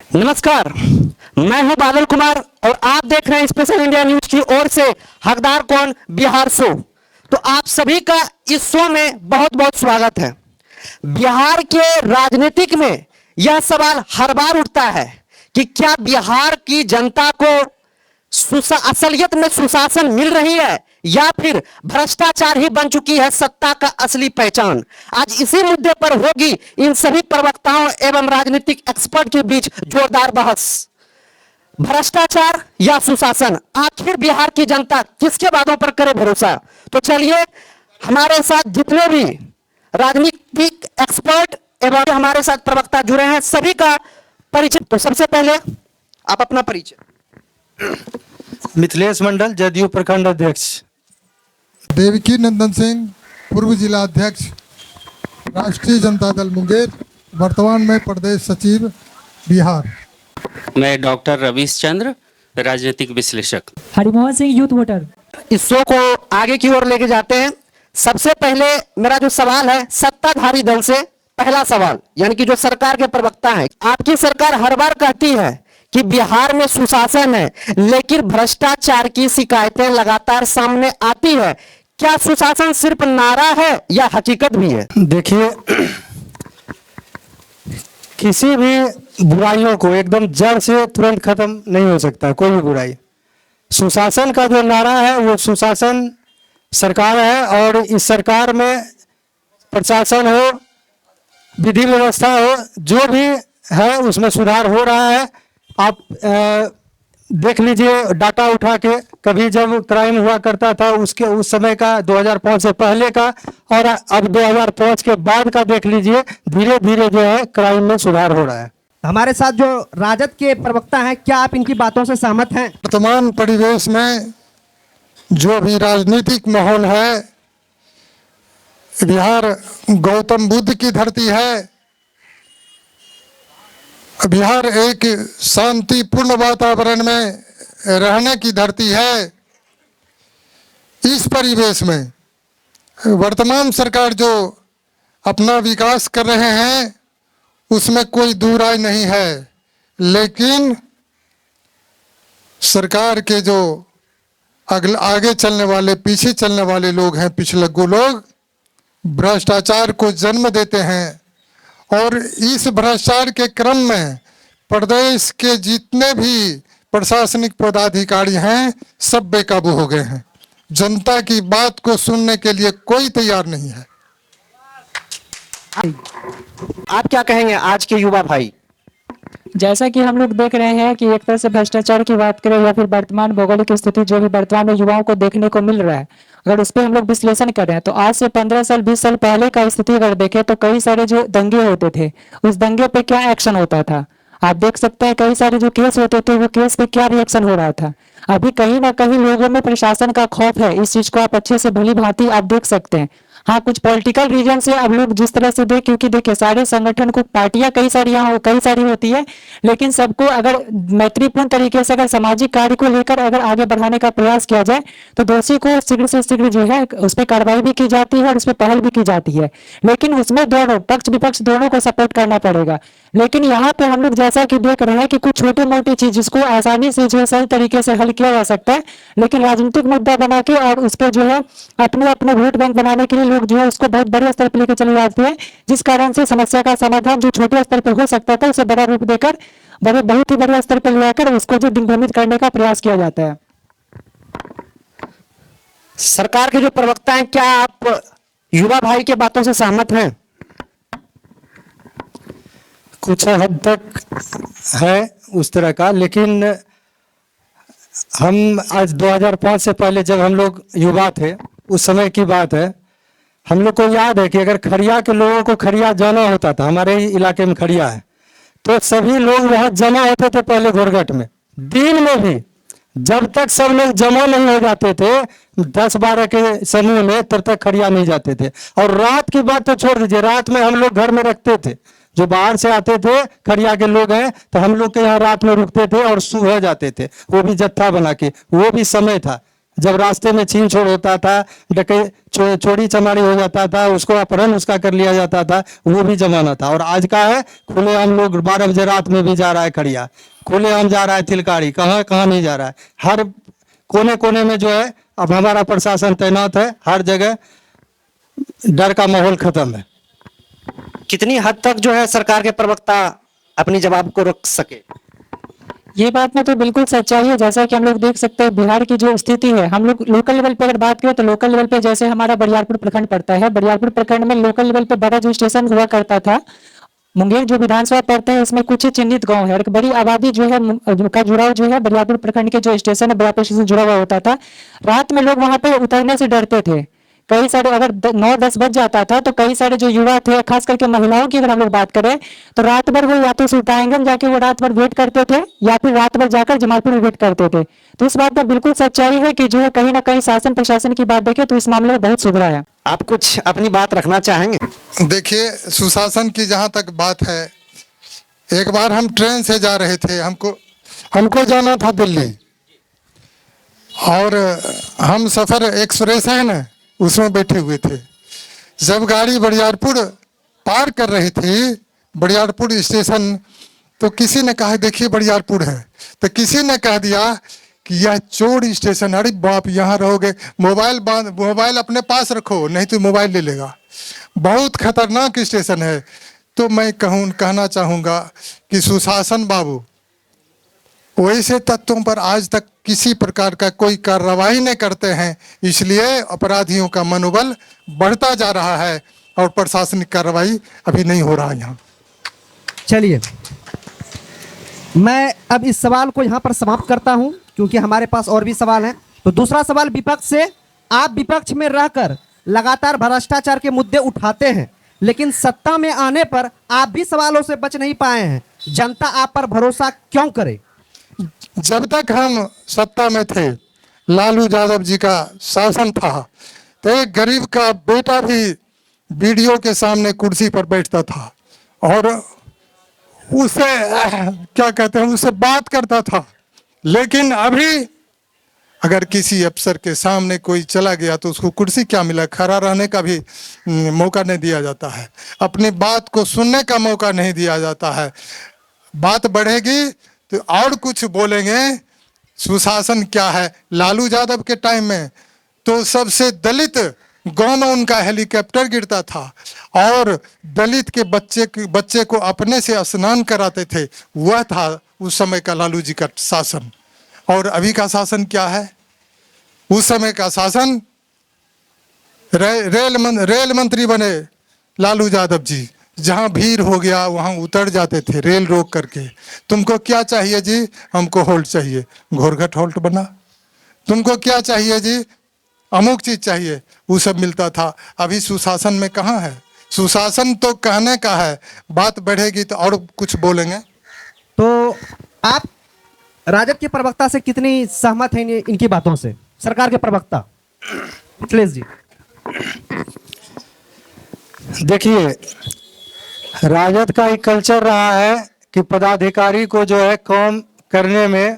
नमस्कार, मैं हूं बादल कुमार और आप देख रहे हैं स्पेशल इंडिया न्यूज की ओर से हकदार कौन बिहार शो। तो आप सभी का इस शो में बहुत बहुत स्वागत है। बिहार के राजनीतिक में यह सवाल हर बार उठता है कि क्या बिहार की जनता को असलियत में सुशासन मिल रही है या फिर भ्रष्टाचार ही बन चुकी है सत्ता का असली पहचान। आज इसी मुद्दे पर होगी इन सभी प्रवक्ताओं एवं राजनीतिक एक्सपर्ट के बीच जोरदार बहस। भ्रष्टाचार या सुशासन, आखिर बिहार की जनता किसके वादों पर करे भरोसा। तो चलिए हमारे साथ जितने भी राजनीतिक एक्सपर्ट एवं हमारे साथ प्रवक्ता जुड़े हैं सभी का परिचय। तो सबसे पहले आप अपना परिचय। मिथिलेश मंडल, जदयू प्रखंड अध्यक्ष। देवकी नंदन सिंह, पूर्व जिला अध्यक्ष, राष्ट्रीय जनता दल मुंगेर, वर्तमान में प्रदेश सचिव बिहार। मैं डॉक्टर रवीश चंद्र, राजनीतिक विश्लेषक। Harimohan Singh, youth voter. इस शो को आगे की ओर लेके जाते हैं। सबसे पहले मेरा जो सवाल है सत्ताधारी दल से, पहला सवाल यानी कि जो सरकार के प्रवक्ता हैं, आपकी सरकार हर बार कहती है कि बिहार में सुशासन है, लेकिन भ्रष्टाचार की शिकायतें लगातार सामने आती है। क्या सुशासन सिर्फ नारा है या हकीकत भी है? देखिए, किसी भी बुराइयों को एकदम जड़ से तुरंत खत्म नहीं हो सकता कोई भी बुराई। सुशासन का जो नारा है वो सुशासन सरकार है और इस सरकार में प्रशासन हो, विधि व्यवस्था हो, जो भी है उसमें सुधार हो रहा है। आप देख लीजिए डाटा उठा के, कभी जब क्राइम हुआ करता था उसके उस समय का 2005 से पहले का और अब 2005 के बाद का देख लीजिए, धीरे धीरे जो है क्राइम में सुधार हो रहा है। हमारे साथ जो राजद के प्रवक्ता हैं, क्या आप इनकी बातों से सहमत हैं? वर्तमान परिवेश में जो भी राजनीतिक माहौल है, बिहार गौतम बुद्ध की धरती है। बिहार एक शांतिपूर्ण वातावरण में रहने की धरती है। इस परिवेश में वर्तमान सरकार जो अपना विकास कर रहे हैं उसमें कोई दुराई नहीं है, लेकिन सरकार के जो आगे चलने वाले, पीछे चलने वाले लोग हैं, पिछलग्गू लोग भ्रष्टाचार को जन्म देते हैं और इस भ्रष्टाचार के क्रम में प्रदेश के जितने भी प्रशासनिक पदाधिकारी हैं सब बेकाबू हो गए हैं। जनता की बात को सुनने के लिए कोई तैयार नहीं है। आप क्या कहेंगे आज के युवा भाई? जैसा कि हम लोग देख रहे हैं कि एक तरह से भ्रष्टाचार की बात करें या फिर वर्तमान भौगोलिक स्थिति जो भी वर्तमान में युवाओं को देखने को मिल रहा है, अगर उस पर हम लोग विश्लेषण कर रहे हैं तो आज से 15 साल 20 साल पहले का स्थिति अगर देखें तो कई सारे जो दंगे होते थे उस दंगे पे क्या एक्शन होता था आप देख सकते हैं। कई सारे जो केस होते थे वो केस पे क्या रिएक्शन हो रहा था। अभी कहीं ना कहीं लोगों में प्रशासन का खौफ है, इस चीज को आप अच्छे से भली भांति आप देख सकते हैं। हाँ, कुछ पॉलिटिकल रीजन से अब लोग जिस तरह से देख, क्योंकि देखिए सारे संगठन को पार्टियां कई सारी होती है, लेकिन सबको अगर मैत्रीपूर्ण तरीके से अगर सामाजिक कार्य को लेकर अगर आगे बढ़ाने का प्रयास किया जाए तो दोषी को शीघ्र से शीघ्र जो है उस पर कार्रवाई भी की जाती है और उस पर पहल भी की जाती है, लेकिन उसमें दोनों पक्ष विपक्ष दोनों को सपोर्ट करना पड़ेगा। लेकिन यहाँ पे हम लोग जैसा कि देख रहे हैं कि कुछ छोटी मोटी चीज जिसको आसानी से जो है सही तरीके से हल किया जा सकता है, लेकिन राजनीतिक मुद्दा बना के और उस पर जो है अपने अपने वोट बैंक बनाने के लिए लोग जो है उसको बहुत बड़े स्तर पर लेकर चले जाते हैं, जिस कारण से समस्या का समाधान जो छोटे स्तर पर हो सकता था उसे बड़ा रूप देकर बहुत ही बड़े स्तर पर लेकर उसको जो दिग्भ्रमित करने का प्रयास किया जाता है। सरकार के जो प्रवक्ता हैं, क्या आप युवा भाई के बातों से सहमत हैं? कुछ हद तक है उस तरह का, लेकिन हम आज 2005 से पहले जब हम लोग युवा थे उस समय की बात है, हम लोग को याद है कि अगर खड़िया के लोगों को खड़िया जाना होता था, हमारे ही इलाके में खड़िया है, तो सभी लोग वहां जमा होते थे पहले घोरघट में। दिन में भी जब तक सब लोग जमा नहीं हो जाते थे 10-12 के समूह में, तब तक खड़िया नहीं जाते थे। और रात की बात तो छोड़ दीजिए, रात में हम लोग घर में रखते थे, जो बाहर से आते थे खड़िया के लोग हैं तो हम लोग के यहाँ रात में रुकते थे और सो जाते थे, वो भी जत्था बना के। वो भी समय था जब रास्ते में छीन छोड़ होता था, चोरी चमारी हो जाता था, उसको अपहरण उसका कर लिया जाता था, वो भी जमाना था। और आज का है खुलेआम, लोग 12 बजे रात में भी जा रहा है खड़िया, खुलेआम जा रहा है थिलकारी, कहाँ कहाँ नहीं जा रहा है। हर कोने कोने में जो है अब हमारा प्रशासन तैनात है, हर जगह डर का माहौल खत्म है। कितनी हद तक जो है सरकार के प्रवक्ता अपनी जवाब को रख सके? ये बात में तो बिल्कुल सच्चाई है। जैसा कि हम लोग देख सकते हैं बिहार की जो स्थिति है, हम लोग लोकल लेवल पे अगर बात करें तो लोकल लेवल पे जैसे हमारा बरियारपुर प्रखंड पड़ता है, बरियारपुर प्रखंड में लोकल लेवल पे बड़ा जो स्टेशन हुआ करता था, मुंगेर जो विधानसभा पड़ता है इसमें कुछ ही चिन्हित गांव है और एक बड़ी आबादी जो है का जुड़ाव जो है बरियारपुर प्रखंड के जो स्टेशन है बरियारपुर स्टेशन से जुड़ा हुआ होता था। रात में लोग वहां पे उतरने से डरते थे। कई सारे अगर 9-10 बज जाता था तो कई सारे जो युवा थे, खास करके महिलाओं की अगर हम लोग बात करें तो रात भर वो या तो सुल्तानगंज में जाके वो रात भर वेट करते थे या फिर रात भर जाकर जमालपुर में वेट करते थे। तो इस बात का बिल्कुल सच्चाई है कि जो है कहीं ना कहीं शासन प्रशासन की बात देखें तो इस मामले में बहुत सुधरा है। आप कुछ अपनी बात रखना चाहेंगे? देखिए, सुशासन की जहाँ तक बात है, एक बार हम ट्रेन से जा रहे थे, हमको जाना था दिल्ली, और हम सफ़र एक्सप्रेस है ना उसमें बैठे हुए थे। जब गाड़ी बरियारपुर पार कर रही थी, बरियारपुर स्टेशन, तो किसी ने कहा देखिए बरियारपुर है, तो किसी ने कह दिया कि यह चोर स्टेशन। अरे बाप, यहाँ रहोगे, मोबाइल अपने पास रखो नहीं तो मोबाइल ले लेगा, बहुत खतरनाक स्टेशन है। तो मैं कहना चाहूँगा कि सुशासन बाबू वैसे तत्वों पर आज तक किसी प्रकार का कोई कार्रवाई नहीं करते हैं, इसलिए अपराधियों का मनोबल बढ़ता जा रहा है और प्रशासनिक कार्रवाई अभी नहीं हो रहा यहाँ। चलिए, मैं अब इस सवाल को यहाँ पर समाप्त करता हूँ क्योंकि हमारे पास और भी सवाल हैं। तो दूसरा सवाल विपक्ष से, आप विपक्ष में रहकर लगातार भ्रष्टाचार के मुद्दे उठाते हैं, लेकिन सत्ता में आने पर आप भी सवालों से बच नहीं पाए हैं। जनता आप पर भरोसा क्यों करे? जब तक हम सत्ता में थे, लालू यादव जी का शासन था, तो एक गरीब का बेटा भी वीडियो के सामने कुर्सी पर बैठता था और उसे क्या कहते हैं, उससे बात करता था। लेकिन अभी अगर किसी अफसर के सामने कोई चला गया तो उसको कुर्सी क्या मिला, खड़ा रहने का भी मौका नहीं दिया जाता है, अपनी बात को सुनने का मौका नहीं दिया जाता है। बात बढ़ेगी तो और कुछ बोलेंगे। सुशासन क्या है? लालू यादव के टाइम में तो सबसे दलित गांव में उनका हेलीकॉप्टर गिरता था और दलित के बच्चे को अपने से स्नान कराते थे। वह था उस समय का लालू जी का शासन। और अभी का शासन क्या है? उस समय का शासन, रेल मंत्री बने लालू यादव जी, जहाँ भीड़ हो गया वहाँ उतर जाते थे रेल रोक करके। तुमको क्या चाहिए जी? हमको होल्ट चाहिए, घोरघट होल्ट बना। तुमको क्या चाहिए जी? अमुक चीज चाहिए, वो सब मिलता था। अभी सुशासन में कहाँ है? सुशासन तो कहने का है, बात बढ़ेगी तो और कुछ बोलेंगे। तो आप राजद के प्रवक्ता से कितनी सहमत हैं इनकी बातों से? सरकार के प्रवक्ता मिथिलेश जी। देखिए, राजद का एक कल्चर रहा है कि पदाधिकारी को जो है काम करने में,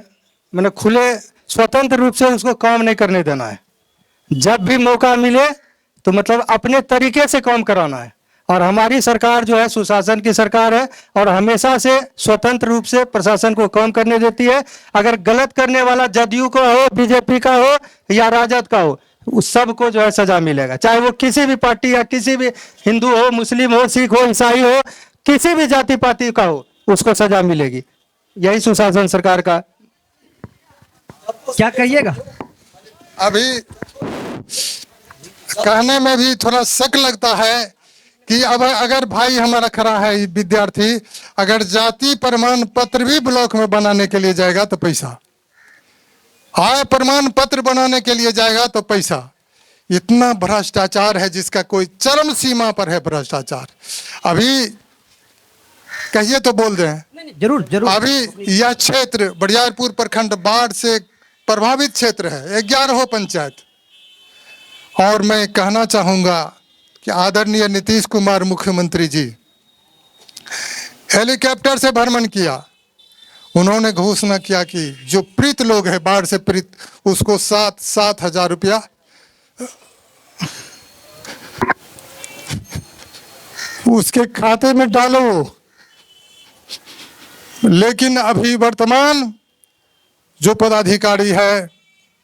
मैंने खुले स्वतंत्र रूप से उसको काम नहीं करने देना है। जब भी मौका मिले तो मतलब अपने तरीके से काम कराना है। और हमारी सरकार जो है सुशासन की सरकार है और हमेशा से स्वतंत्र रूप से प्रशासन को काम करने देती है। अगर गलत करने वाला जदयू का हो, बीजेपी का हो या राजद का हो, उस सब को जो है सजा मिलेगा, चाहे वो किसी भी पार्टी या किसी भी हिंदू हो, मुस्लिम हो, सिख हो, ईसाई हो, किसी भी जाति पाति का हो, उसको सजा मिलेगी। यही सुशासन सरकार का। क्या कहिएगा? अभी कहने में भी थोड़ा शक लगता है कि अब अगर भाई हमारा खड़ा है विद्यार्थी, अगर जाति प्रमाण पत्र भी ब्लॉक में बनाने के लिए जाएगा तो पैसा, आय प्रमाण पत्र बनाने के लिए जाएगा तो पैसा। इतना भ्रष्टाचार है जिसका कोई चरम सीमा पर है भ्रष्टाचार। अभी कहिए तो बोल रहे हैं। नहीं, जरूर जरूर। अभी यह क्षेत्र बरियारपुर प्रखंड बाढ़ से प्रभावित क्षेत्र है, 11 पंचायत। और मैं कहना चाहूँगा कि आदरणीय नीतीश कुमार मुख्यमंत्री जी हेलीकॉप्टर से भ्रमण किया, उन्होंने घोषणा किया कि जो पीड़ित लोग हैं, बाढ़ से पीड़ित, उसको 7,000 रुपया उसके खाते में डालो। लेकिन अभी वर्तमान जो पदाधिकारी है,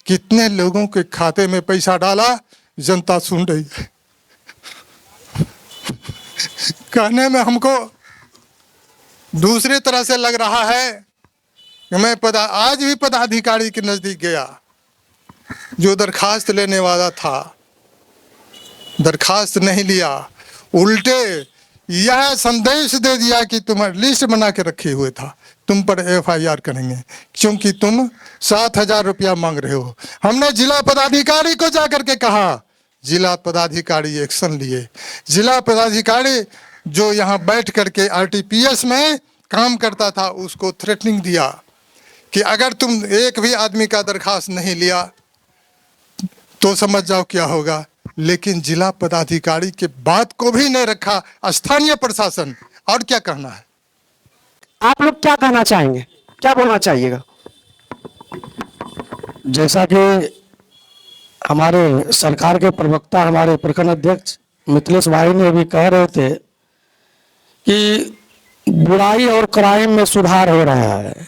कितने लोगों के खाते में पैसा डाला, जनता सुन रही है। कहने में हमको दूसरी तरह से लग रहा है कि मैं आज भी पदाधिकारी के नजदीक गया, जो दरखास्त लेने वाला था, दरखास्त नहीं लिया, उल्टे यह संदेश दे दिया कि तुम लिस्ट बना के रखे हुए था, तुम पर FIR करेंगे क्योंकि तुम 7,000 रुपया मांग रहे हो। हमने जिला पदाधिकारी को जाकर के कहा, जिला पदाधिकारी एक्शन लिए। जिला पदाधिकारी जो यहाँ बैठ करके RTPS में काम करता था, उसको थ्रेटनिंग दिया कि अगर तुम एक भी आदमी का दरखास्त नहीं लिया तो समझ जाओ क्या होगा। लेकिन जिला पदाधिकारी के बात को भी नहीं रखा स्थानीय प्रशासन। और क्या कहना है? आप लोग क्या कहना चाहेंगे, क्या बोलना चाहिएगा? जैसा कि हमारे सरकार के प्रवक्ता, हमारे प्रखंड अध्यक्ष मिथिलेश भाई ने भी कह रहे थे कि बुराई और क्राइम में सुधार हो रहा है।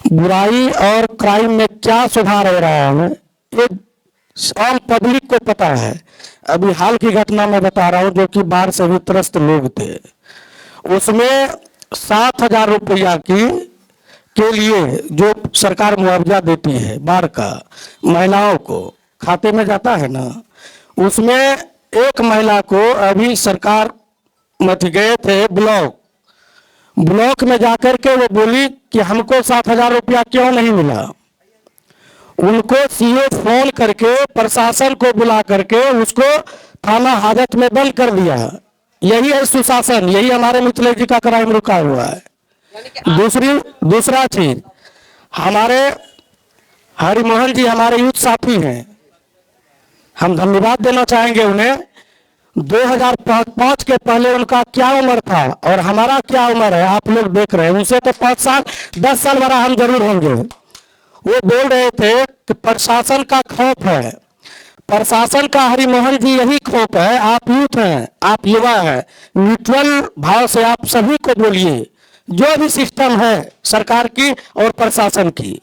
बुराई और क्राइम में क्या सुधार हो रहा है, ये आम पब्लिक को पता है। अभी हाल की घटना मैं बता रहा हूँ, जो कि बाढ़ से भी त्रस्त लोग थे, उसमें 7,000 रुपया के लिए जो सरकार मुआवजा देती है बाढ़ का, महिलाओं को खाते में जाता है ना, उसमें एक महिला को अभी सरकार मत गए थे ब्लॉक में जाकर के वो बोली कि हमको 7,000 रुपया क्यों नहीं मिला। उनको सीओ फोन करके प्रशासन को बुला करके उसको थाना हाजत में बंद कर दिया। यही है सुशासन, यही हमारे मिथिलेश जी का क्राइम रुका हुआ है। दूसरा चीज, हमारे हरिमोहन जी हमारे यूथ साथी हैं, हम धन्यवाद देना चाहेंगे उन्हें। 2005 के पहले उनका क्या उम्र था और हमारा क्या उम्र है, आप लोग देख रहे हैं। उनसे तो 5 साल 10 साल बड़ा हम जरूर होंगे। वो बोल रहे थे कि प्रशासन का खौफ है, प्रशासन का हरिमोहन जी यही खौफ है। आप यूथ हैं, आप युवा हैं, न्यूट्रल भाव से आप सभी को बोलिए, जो भी सिस्टम है सरकार की और प्रशासन की।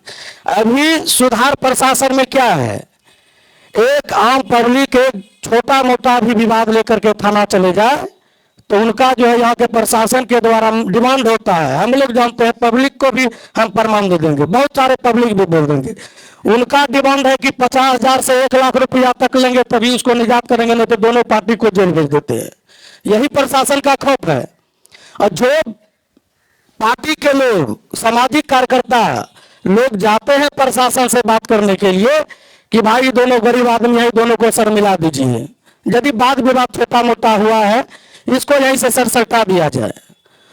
अभी सुधार प्रशासन में क्या है, एक आम पब्लिक एक छोटा मोटा भी विवाद लेकर के थाना चले जाए तो उनका जो है यहाँ के प्रशासन के द्वारा डिमांड होता है। हम लोग जानते हैं, पब्लिक को भी हम प्रमाण दे देंगे, बहुत सारे पब्लिक भी बोल देंगे। उनका डिमांड है कि 50,000 से 1 लाख रुपया तक लेंगे तभी उसको निजात करेंगे, नहीं तो दोनों पार्टी को जेल भेज देते हैं। यही प्रशासन का खौफ है। और जो पार्टी के लोग, सामाजिक कार्यकर्ता लोग जाते हैं प्रशासन से बात करने के लिए कि भाई दोनों गरीब आदमी है, दोनों को सर मिला दीजिए, यदि वाद विवाद छोटा मोटा हुआ है इसको यहीं से सर सटा दिया जाए।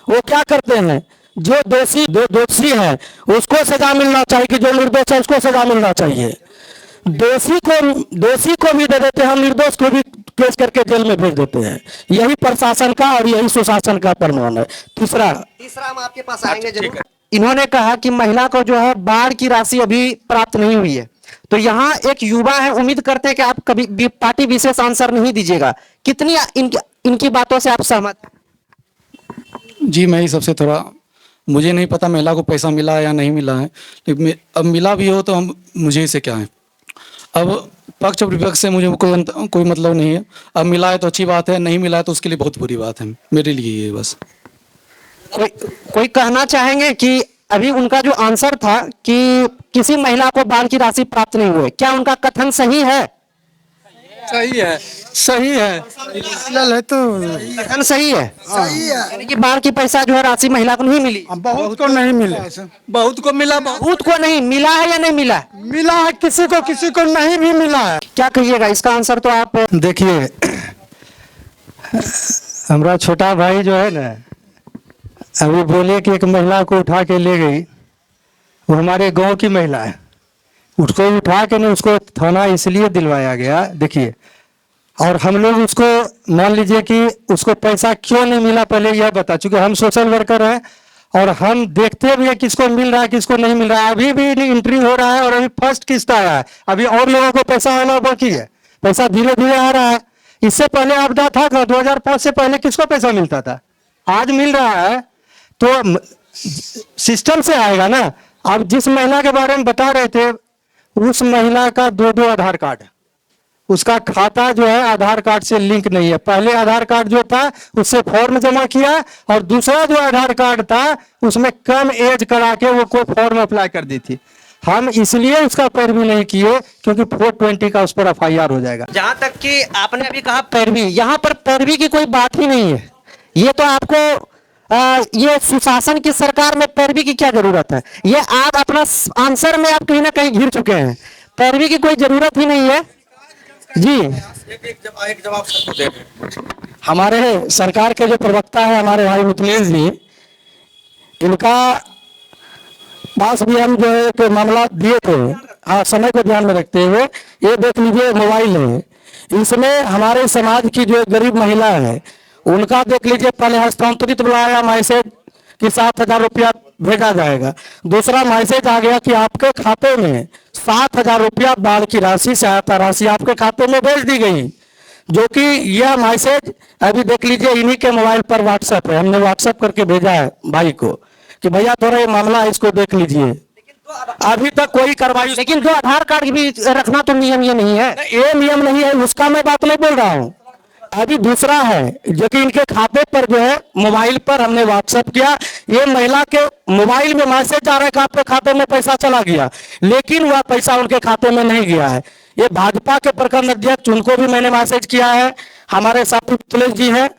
वो क्या करते हैं, जो दोषी है उसको सजा मिलना चाहिए, कि जो निर्दोष है उसको सजा मिलना चाहिए। दोषी को भी दे देते हैं, हम निर्दोष को भी केस करके जेल में भेज देते हैं। यही प्रशासन का और यही सुशासन का परिणाम है। तीसरा हम आपके पास आएंगे जरूर। इन्होंने कहा कि महिला को जो है बाढ़ की राशि अभी प्राप्त नहीं हुई है, तो यहाँ एक युवा है, उम्मीद करते हैं कि आप कभी भी पार्टी विशेष आंसर नहीं दीजिएगा। कितनी इनकी बातों से आप सहमत हैं? जी, मैं ही सबसे थोड़ा, मुझे नहीं पता महिला को पैसा मिला है या नहीं मिला है, लेकिन अब मिला भी हो तो हम मुझे से क्या है। अब पक्ष और विपक्ष से मुझे कोई मतलब नहीं है। अब मिला है तो अच्छी बात है, नहीं मिला है तो उसके लिए बहुत बुरी बात है मेरे लिए। ये बस कोई कहना चाहेंगे कि अभी उनका जो आंसर था कि किसी महिला को बाढ़ की राशि प्राप्त नहीं हुई, क्या उनका कथन सही है? सही है, सही है, तो कथन सही है, यानी कि बाढ़ की पैसा जो है राशि महिला को नहीं मिली। बहुत को नहीं मिला, बहुत को मिला, बहुत को नहीं मिला है या नहीं मिला? मिला है, किसी को नहीं भी मिला है। क्या कहिएगा इसका आंसर? तो आप देखिए, हमारा छोटा भाई जो है ना, अभी बोले कि एक महिला को उठा के ले गई, वो हमारे गांव की महिला है, उसको उठा के ना उसको थाना इसलिए दिलवाया गया। देखिए, और हम लोग उसको मान लीजिए कि उसको पैसा क्यों नहीं मिला, पहले यह बता, चूंकि हम सोशल वर्कर हैं और हम देखते भी है किसको मिल रहा है किसको नहीं मिल रहा है। अभी भी एंट्री हो रहा है और अभी फर्स्ट किस्त आया है, अभी और लोगों को पैसा आना बाकी है, पैसा धीरे धीरे आ रहा है। इससे पहले आपदा था 2005 से पहले किसको पैसा मिलता था, आज मिल रहा है तो सिस्टम से आएगा ना। अब जिस महिला के बारे में बता रहे थे, उस महिला का 2 आधार कार्ड है, उसका खाता जो है आधार कार्ड से लिंक नहीं है। पहले आधार कार्ड जो था उससे फॉर्म जमा किया और दूसरा जो आधार कार्ड था उसमें कम एज करा के वो कोई फॉर्म अप्लाई कर दी थी। हम इसलिए उसका पैरवी नहीं किए क्योंकि 420 का उस पर FIR हो जाएगा। जहां तक कि आपने अभी कहा पैरवी, यहां पर पैरवी की कोई बात ही नहीं है। ये तो आपको ये सुशासन की सरकार में पैरवी की क्या जरूरत है, ये आप अपना आंसर में आप कहीं ना कहीं घिर चुके हैं। पैरवी की कोई जरूरत ही नहीं है जी। एक जवाब सबको दे दें। हमारे सरकार के जो प्रवक्ता है हमारे भाई मिथिलेश जी, इनका पास भी हम जो है एक मामला दिए थे, हाँ, समय को ध्यान में रखते हुए। ये देख लीजिए मोबाइल है, इसमें हमारे समाज की जो गरीब महिला है उनका देख लीजिए, पहले हस्तांतरित बुलाया मैसेज कि 7,000 रुपया भेजा जाएगा, दूसरा मैसेज आ गया कि आपके खाते में 7,000 रुपया बाढ़ की राशि, सहायता राशि आपके खाते में भेज दी गई। जो कि यह मैसेज अभी देख लीजिए इन्हीं के मोबाइल पर व्हाट्सएप है, हमने व्हाट्सएप करके भेजा है भाई को कि भैया थोड़ा ये मामला है, इसको देख लीजिए। अभी तक कोई कार्रवाई, लेकिन जो आधार कार्ड भी रखना तो नियम ये नहीं है। ये नियम नहीं है, उसका मैं बात नहीं बोल रहा हूँ। अभी दूसरा है जो कि इनके खाते पर जो है मोबाइल पर हमने व्हाट्सएप किया, ये महिला के मोबाइल में मैसेज आ रहा है कि आपके खाते में पैसा चला गया, लेकिन वह पैसा उनके खाते में नहीं गया है। ये भाजपा के प्रखंड अध्यक्ष, उनको भी मैंने मैसेज किया है, हमारे साथी मिथिलेश जी हैं,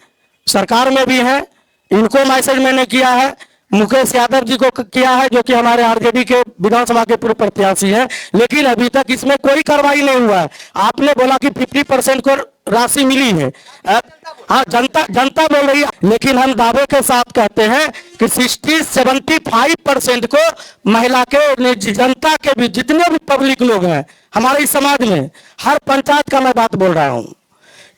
सरकार में भी हैं, इनको मैसेज मैंने किया है, मुकेश यादव जी को किया है जो कि हमारे आरजेडी के विधानसभा के पूर्व प्रत्याशी हैं, लेकिन अभी तक इसमें कोई कार्रवाई नहीं हुआ है। आपने बोला कि 50% को राशि मिली है, हाँ, जनता बोल रही है, लेकिन हम दावे के साथ कहते हैं कि 75% को महिला के, जनता के भी, जितने भी पब्लिक लोग हैं हमारे इस समाज में, हर पंचायत का मैं बात बोल रहा हूं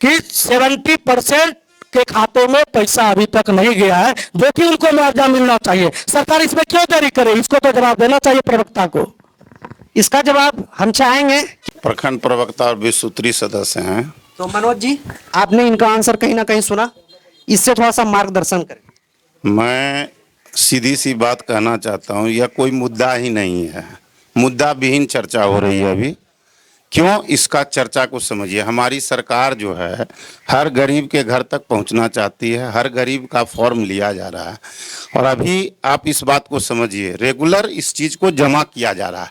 कि 70% के खाते में पैसा अभी तक नहीं गया है, जो कि उनको मुआवजा मिलना चाहिए। सरकार इसमें क्यों देरी करे, इसको तो जवाब देना चाहिए प्रवक्ता को। इसका जवाब हम चाहेंगे। प्रखंड प्रवक्ता और विश्व सूत्री सदस्य हैं। तो मनोज जी, आपने इनका आंसर कहीं ना कहीं सुना, इससे थोड़ा सा मार्गदर्शन करें। मैं सीधी सी बात कहना चाहता हूं, यह कोई मुद्दा ही नहीं है, मुद्दा विहीन चर्चा हो रही है अभी। क्यों, इसका चर्चा को समझिए। हमारी सरकार जो है हर गरीब के घर तक पहुंचना चाहती है, हर गरीब का फॉर्म लिया जा रहा है, और अभी आप इस बात को समझिए, रेगुलर इस चीज़ को जमा किया जा रहा है।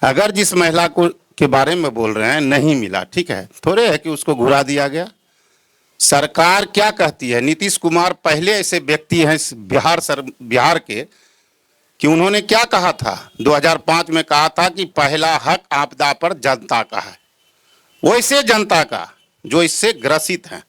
अगर जिस महिला को के बारे में बोल रहे हैं नहीं मिला, ठीक है, थोड़े है कि उसको घुरा दिया गया। सरकार क्या कहती है, नीतीश कुमार पहले ऐसे व्यक्ति हैं बिहार के कि उन्होंने क्या कहा था, 2005 में कहा था कि पहला हक आपदा पर जनता का है, वैसे जनता का जो इससे ग्रसित हैं।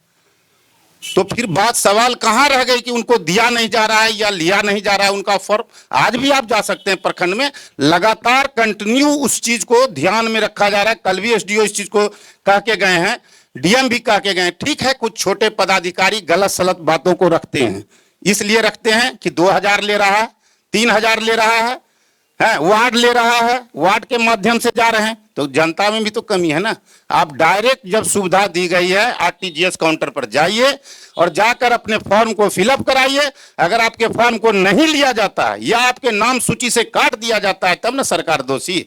तो फिर बात सवाल कहाँ रह गई कि उनको दिया नहीं जा रहा है या लिया नहीं जा रहा है उनका फॉर्म। आज भी आप जा सकते हैं प्रखंड में, लगातार कंटिन्यू उस चीज को ध्यान में रखा जा रहा है। कल भी एसडीओ इस चीज को कह के गए हैं, डीएम भी कह के गए। ठीक है, कुछ छोटे पदाधिकारी गलत सलत बातों को रखते हैं, इसलिए रखते हैं कि 2000 ले रहा है, 3000 ले रहा है, वार्ड ले रहा है, वार्ड के माध्यम से जा रहे हैं, तो जनता में भी तो कमी है ना। आप डायरेक्ट जब सुविधा दी गई है आरटीजीएस काउंटर पर जाइए और जाकर अपने फॉर्म को फिलअप कराइए। अगर आपके फॉर्म को नहीं लिया जाता है या आपके नाम सूची से काट दिया जाता है तब ना सरकार दोषी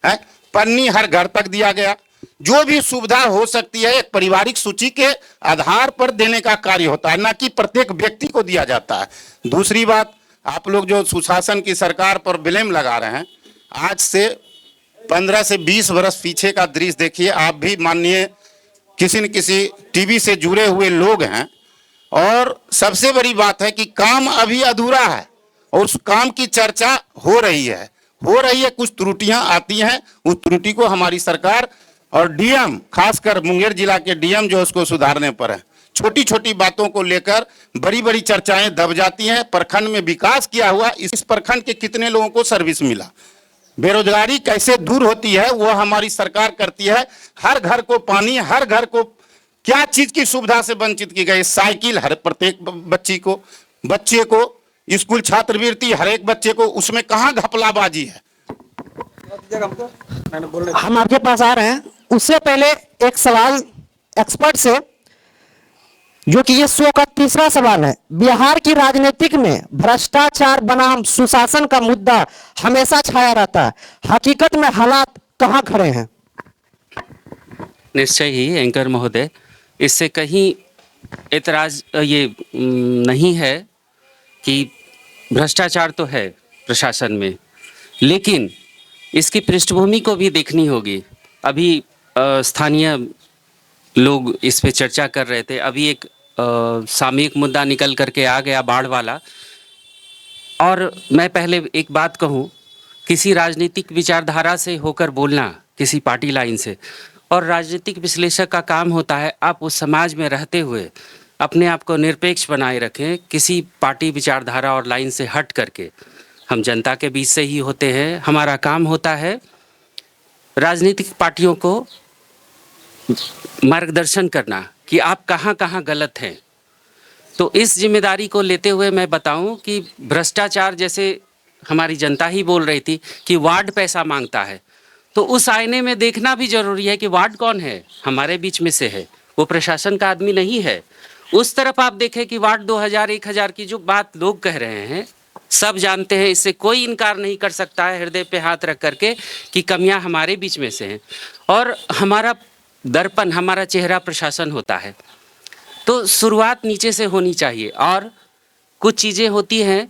है। पन्नी हर घर तक दिया गया, जो भी सुविधा हो सकती है एक पारिवारिक सूची के आधार पर देने का कार्य होता है, ना कि प्रत्येक व्यक्ति को दिया जाता है। दूसरी बात, आप लोग जो सुशासन की सरकार पर ब्लेम लगा रहे हैं, आज से 15 से 20 वर्ष पीछे का दृश्य देखिए। आप भी माननीय किसी न किसी टीवी से जुड़े हुए लोग हैं, और सबसे बड़ी बात है कि काम अभी अधूरा है और उस काम की चर्चा हो रही है। कुछ त्रुटियां आती हैं, उस त्रुटि को हमारी सरकार और डीएम, खासकर मुंगेर जिला के डीएम जो उसको सुधारने पर है। छोटी छोटी बातों को लेकर बड़ी बड़ी चर्चाएं दब जाती हैं। प्रखंड में विकास किया हुआ, इस प्रखंड के कितने लोगों को सर्विस मिला, बेरोजगारी कैसे दूर होती है वो हमारी सरकार करती है। हर घर को पानी, हर घर को क्या चीज की सुविधा से वंचित की गई, साइकिल हर प्रत्येक बच्चे को, स्कूल छात्रवृत्ति हर एक बच्चे को, उसमें कहाँ घपलाबाजी है? हम आपके पास आ रहे हैं, उससे पहले एक सवाल एक्सपर्ट से, जो कि ये शो का तीसरा सवाल है। बिहार की राजनीतिक में भ्रष्टाचार बनाम सुशासन का मुद्दा हमेशा छाया रहता है, हकीकत में हालात कहां खड़े हैं? निश्चय ही एंकर महोदय, इससे कहीं एतराज ये नहीं है कि भ्रष्टाचार तो है प्रशासन में, लेकिन इसकी पृष्ठभूमि को भी देखनी होगी। अभी स्थानीय लोग इस पे चर्चा कर रहे थे, अभी एक सामयिक मुद्दा निकल करके आ गया बाढ़ वाला। और मैं पहले एक बात कहूँ, किसी राजनीतिक विचारधारा से होकर बोलना, किसी पार्टी लाइन से, और राजनीतिक विश्लेषक का काम होता है आप उस समाज में रहते हुए अपने आप को निरपेक्ष बनाए रखें, किसी पार्टी विचारधारा और लाइन से हट करके। हम जनता के बीच से ही होते हैं, हमारा काम होता है राजनीतिक पार्टियों को मार्गदर्शन करना कि आप कहाँ कहाँ गलत हैं। तो इस जिम्मेदारी को लेते हुए मैं बताऊं कि भ्रष्टाचार, जैसे हमारी जनता ही बोल रही थी कि वार्ड पैसा मांगता है, तो उस आईने में देखना भी जरूरी है कि वार्ड कौन है, हमारे बीच में से है, वो प्रशासन का आदमी नहीं है। उस तरफ आप देखें कि वार्ड 2000 1000 की जो बात लोग कह रहे हैं, सब जानते हैं, इससे कोई इनकार नहीं कर सकता है हृदय पे हाथ रख करके कि कमियां हमारे बीच में से हैं। और हमारा दर्पण, हमारा चेहरा प्रशासन होता है। तो शुरुआत नीचे से होनी चाहिए। और कुछ चीज़ें होती हैं,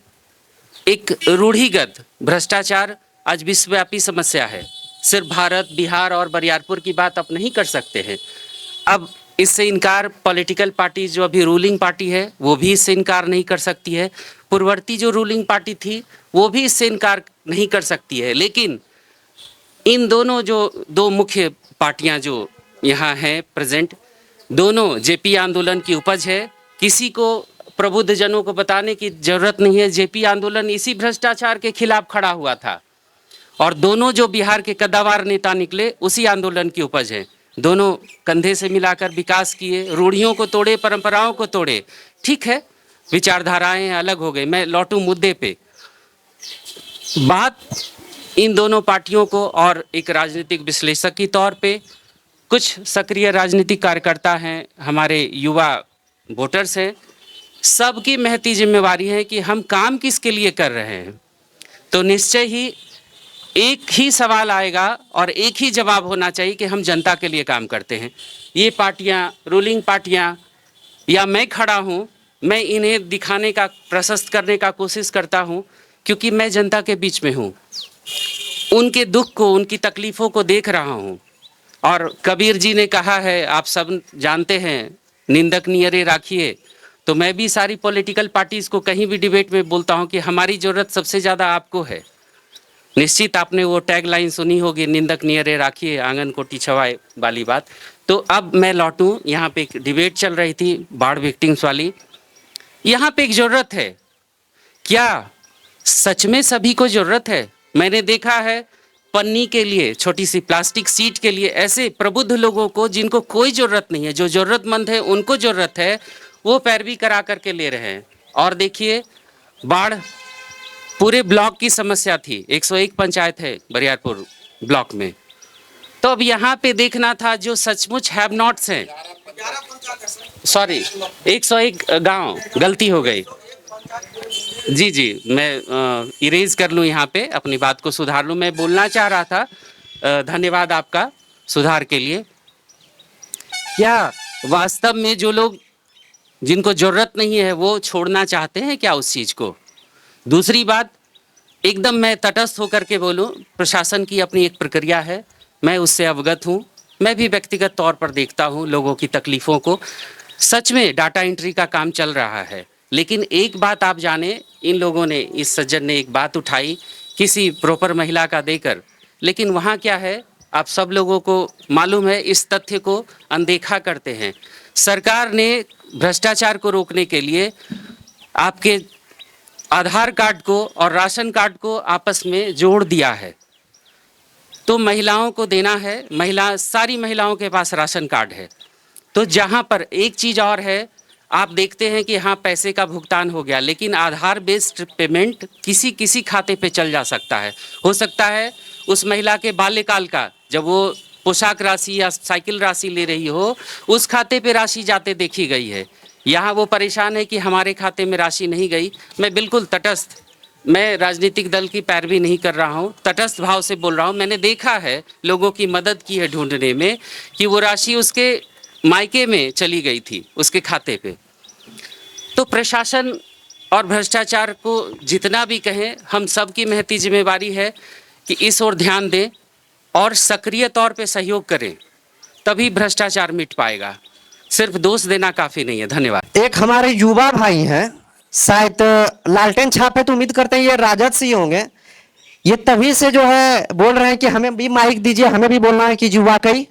एक रूढ़िगत भ्रष्टाचार आज विश्वव्यापी समस्या है। सिर्फ भारत, बिहार और बरियारपुर की बात आप नहीं कर सकते हैं। अब इससे इनकार पॉलिटिकल पार्टी जो अभी रूलिंग पार्टी है वो भी इससे इनकार नहीं कर सकती है, पूर्ववर्ती जो रूलिंग पार्टी थी वो भी इससे इनकार नहीं कर सकती है। लेकिन इन दोनों जो दो मुख्य पार्टियां जो यहाँ हैं प्रेजेंट, दोनों जेपी आंदोलन की उपज है। किसी को प्रबुद्ध जनों को बताने की जरूरत नहीं है, जेपी आंदोलन इसी भ्रष्टाचार के खिलाफ खड़ा हुआ था और दोनों जो बिहार के कद्दावर नेता निकले उसी आंदोलन की उपज है। दोनों कंधे से मिलाकर विकास किए, रूढ़ियों को तोड़े, परंपराओं को तोड़े। ठीक है, विचारधाराएं अलग हो गई। मैं लौटूं मुद्दे पे। बात इन दोनों पार्टियों को, और एक राजनीतिक विश्लेषक के तौर पे कुछ सक्रिय राजनीतिक कार्यकर्ता हैं, हमारे युवा वोटर्स हैं, सबकी महती जिम्मेवारी है कि हम काम किसके लिए कर रहे हैं। तो निश्चय ही एक ही सवाल आएगा और एक ही जवाब होना चाहिए कि हम जनता के लिए काम करते हैं। ये पार्टियां, रूलिंग पार्टियां या मैं खड़ा हूं, मैं इन्हें दिखाने का, प्रशस्त करने का कोशिश करता हूं क्योंकि मैं जनता के बीच में हूं, उनके दुख को, उनकी तकलीफ़ों को देख रहा हूं। और कबीर जी ने कहा है, आप सब जानते हैं, निंदक नियरे राखिए। तो मैं भी सारी पॉलिटिकल पार्टीज़ को कहीं भी डिबेट में बोलता हूं कि हमारी ज़रूरत सबसे ज़्यादा आपको है। निश्चित आपने वो टैग लाइन सुनी होगी, निंदक नियरे राखिए आंगन कोटी छवाए वाली बात। तो अब मैं लौटूं, यहाँ पे एक डिबेट चल रही थी बाढ़ विक्टिम्स वाली। यहाँ पे एक ज़रूरत है, क्या सच में सभी को ज़रूरत है? मैंने देखा है पन्नी के लिए, छोटी सी प्लास्टिक सीट के लिए ऐसे प्रबुद्ध लोगों को जिनको कोई ज़रूरत नहीं है, जो ज़रूरतमंद है उनको ज़रूरत है, वो पैरवी करा करके ले रहे हैं। और देखिए, बाढ़ पूरे ब्लॉक की समस्या थी, 101 पंचायत है बरियारपुर ब्लॉक में। तो अब यहाँ पे देखना था जो सचमुच हैव नॉट्स हैं, सॉरी 101 गांव, गलती हो गई जी जी, मैं इरेज कर लूँ, यहाँ पे अपनी बात को सुधार लूँ। मैं बोलना चाह रहा था, धन्यवाद आपका सुधार के लिए। क्या वास्तव में जो लोग जिनको ज़रूरत नहीं है वो छोड़ना चाहते हैं क्या उस चीज़ को? दूसरी बात, एकदम मैं तटस्थ होकर के बोलूं, प्रशासन की अपनी एक प्रक्रिया है, मैं उससे अवगत हूं। मैं भी व्यक्तिगत तौर पर देखता हूं लोगों की तकलीफ़ों को। सच में डाटा एंट्री का काम चल रहा है, लेकिन एक बात आप जाने, इन लोगों ने, इस सज्जन ने एक बात उठाई किसी प्रॉपर महिला का देकर, लेकिन वहाँ क्या है आप सब लोगों को मालूम है, इस तथ्य को अनदेखा करते हैं। सरकार ने भ्रष्टाचार को रोकने के लिए आपके आधार कार्ड को और राशन कार्ड को आपस में जोड़ दिया है। तो महिलाओं को देना है, सारी महिलाओं के पास राशन कार्ड है। तो जहाँ पर एक चीज़ और है, आप देखते हैं कि हाँ पैसे का भुगतान हो गया, लेकिन आधार बेस्ड पेमेंट किसी किसी खाते पे चल जा सकता है। हो सकता है उस महिला के बाल्यकाल का, जब वो पोशाक राशि या साइकिल राशि ले रही हो, उस खाते पे राशि जाते देखी गई है। यहाँ वो परेशान है कि हमारे खाते में राशि नहीं गई। मैं बिल्कुल तटस्थ, मैं राजनीतिक दल की पैरवी नहीं कर रहा हूँ, तटस्थ भाव से बोल रहा हूँ। मैंने देखा है, लोगों की मदद की है ढूंढने में कि वो राशि उसके मायके में चली गई थी, उसके खाते पे। तो प्रशासन और भ्रष्टाचार को जितना भी कहें, हम सब की महती जिम्मेवारी है कि इस ओर ध्यान दें और सक्रिय तौर पे सहयोग करें, तभी भ्रष्टाचार मिट पाएगा। सिर्फ दोष देना काफ़ी नहीं है। धन्यवाद। एक हमारे युवा भाई हैं, शायद लालटेन छापे, तो उम्मीद करते हैं ये राजद से ही होंगे। ये तभी से जो है बोल रहे हैं कि हमें भी माइक दीजिए, हमें भी बोलना है कि जी वाकई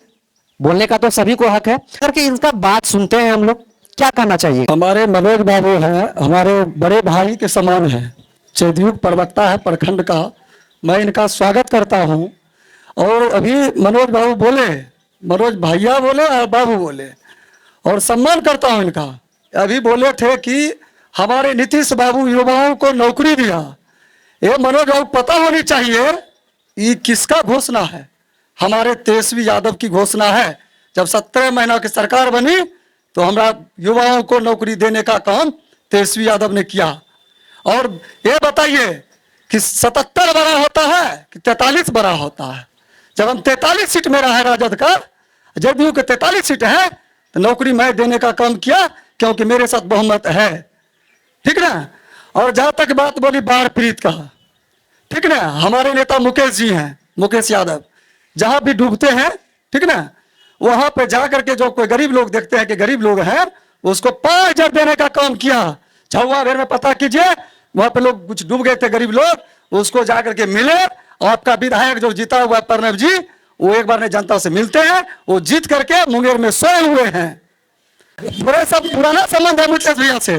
बोलने का तो सभी को हक है। करके इनका बात सुनते हैं हम लोग, क्या कहना चाहिए। हमारे मनोज बाबू हैं, हमारे बड़े भाई के समान हैं, चौधयुग प्रवक्ता है प्रखंड का। मैं इनका स्वागत करता हूं। और अभी मनोज बाबू बोले, मनोज भैया बोले और बाबू बोले, और सम्मान करता हूं इनका। अभी बोले थे कि हमारे नीतीश बाबू युवाओं को नौकरी दिया। ये मनोज बाबू पता होनी चाहिए ये किसका घोषणा है। हमारे तेजस्वी यादव की घोषणा है। जब 17 महीना की सरकार बनी तो हमरा युवाओं को नौकरी देने का काम तेजस्वी यादव ने किया। और ये बताइए कि 77 बड़ा होता है कि 43 बड़ा होता है। जब हम 43 सीट में रहा है राजद का, जदयू के 43 सीट है, तो नौकरी मैं देने का काम किया, क्योंकि मेरे साथ बहुमत है। ठीक ना। और जहां तक बात बोली बाढ़ पीड़ित का, ठीक ना, हमारे नेता मुकेश जी हैं, मुकेश यादव, जहां भी डूबते हैं, ठीक ना, वहां पे जाकर के जो कोई गरीब लोग देखते हैं कि गरीब लोग हैं, उसको 5,000 देने का काम किया। झुआ घर में पता कीजिए, वहां पे लोग कुछ डूब गए थे गरीब लोग, उसको जाकर के मिले। और आपका विधायक जो जीता हुआ प्रणव जी, वो एक बार ने जनता से मिलते हैं, वो जीत करके मुंगेर में सोए हुए हैं। बड़े सब पुराना संबंध है मुकेश भैया से।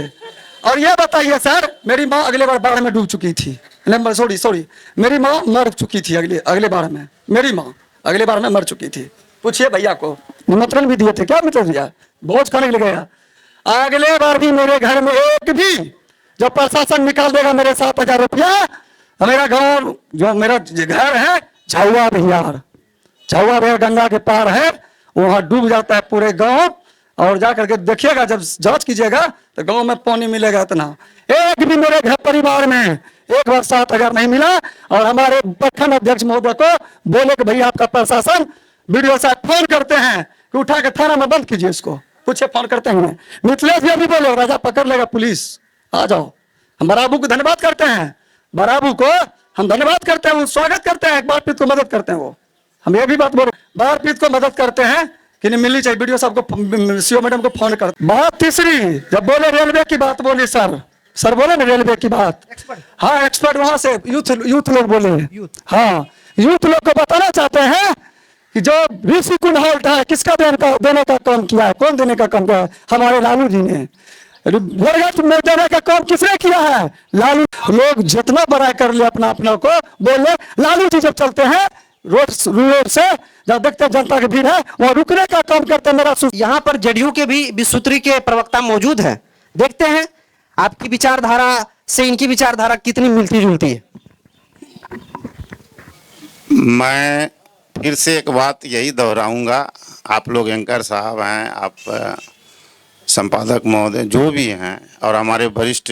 और ये बताइए सर, मेरी माँ अगले बार बाढ़ में डूब चुकी थी। सॉरी, मेरी माँ मर चुकी थी अगले बार में। मेरी माँ अगले बार में मर चुकी थी। पूछिए भैया को, निमंत्रण भी दिए थे क्या मित्र भैया, भोज खाने के लिए गया। अगले बार भी मेरे घर में एक भी जब प्रशासन निकाल देगा मेरे 7,000 रुपया, मेरा गाँव जो मेरा घर है झुआ बिहार गंगा के पार है, वहां डूब जाता है पूरे गांव। और जाकर के देखिएगा, जब जांच कीजिएगा तो गांव में पानी मिलेगा इतना। एक भी मेरे घर परिवार में एक बार 7,000 नहीं मिला। और हमारे प्रखंड अध्यक्ष महोदय को बोले कि भैया आपका प्रशासन वीडियो साहब फोन करते हैं कि उठा के थाना में बंद कीजिए इसको। पूछे फोन करते हैं। मिथिलेश जी अभी बोले राजा पकड़ लेगा पुलिस, आ जाओ। हम बराबू को धन्यवाद करते हैं, बराबू को हम धन्यवाद करते हैं, स्वागत करते हैं, बाढ़ पीड़ित को मदद करते हैं। वो हम ये भी बात बोल, बाढ़ पीड़ित को मदद करते हैं कि नहीं मिलनी चाहिए। वीडियो साहब को, सीओ मैडम को फोन कर। बात तीसरी, जब बोले रेलवे की बात बोली सर बोले ना रेलवे की बात। हाँ, एक्सपर्ट वहां से यूथ लोग बोले। हाँ, यूथ लोग को बताना चाहते हैं कि जो ऋषि कुंड हॉल्ट है, किसका देने का काम किया है, कौन देने का काम किया है? हमारे लालू जी ने। भोरगट में देने का काम किसने किया है? लालू। लोग जितना बड़ा कर ले अपना को, बोले लालू जी जब चलते हैं रोड से, जब देखते हैं जनता की भीड़ है, वहाँ रुकने का काम करते हैं। मेरा यहाँ पर जेडीयू के भी विसूत्री के प्रवक्ता मौजूद हैं, देखते हैं आपकी विचारधारा से इनकी विचारधारा कितनी मिलती जुलती है। मैं फिर से एक बात यही दोहराऊंगा, आप लोग एंकर साहब हैं, आप संपादक महोदय जो भी हैं, और हमारे वरिष्ठ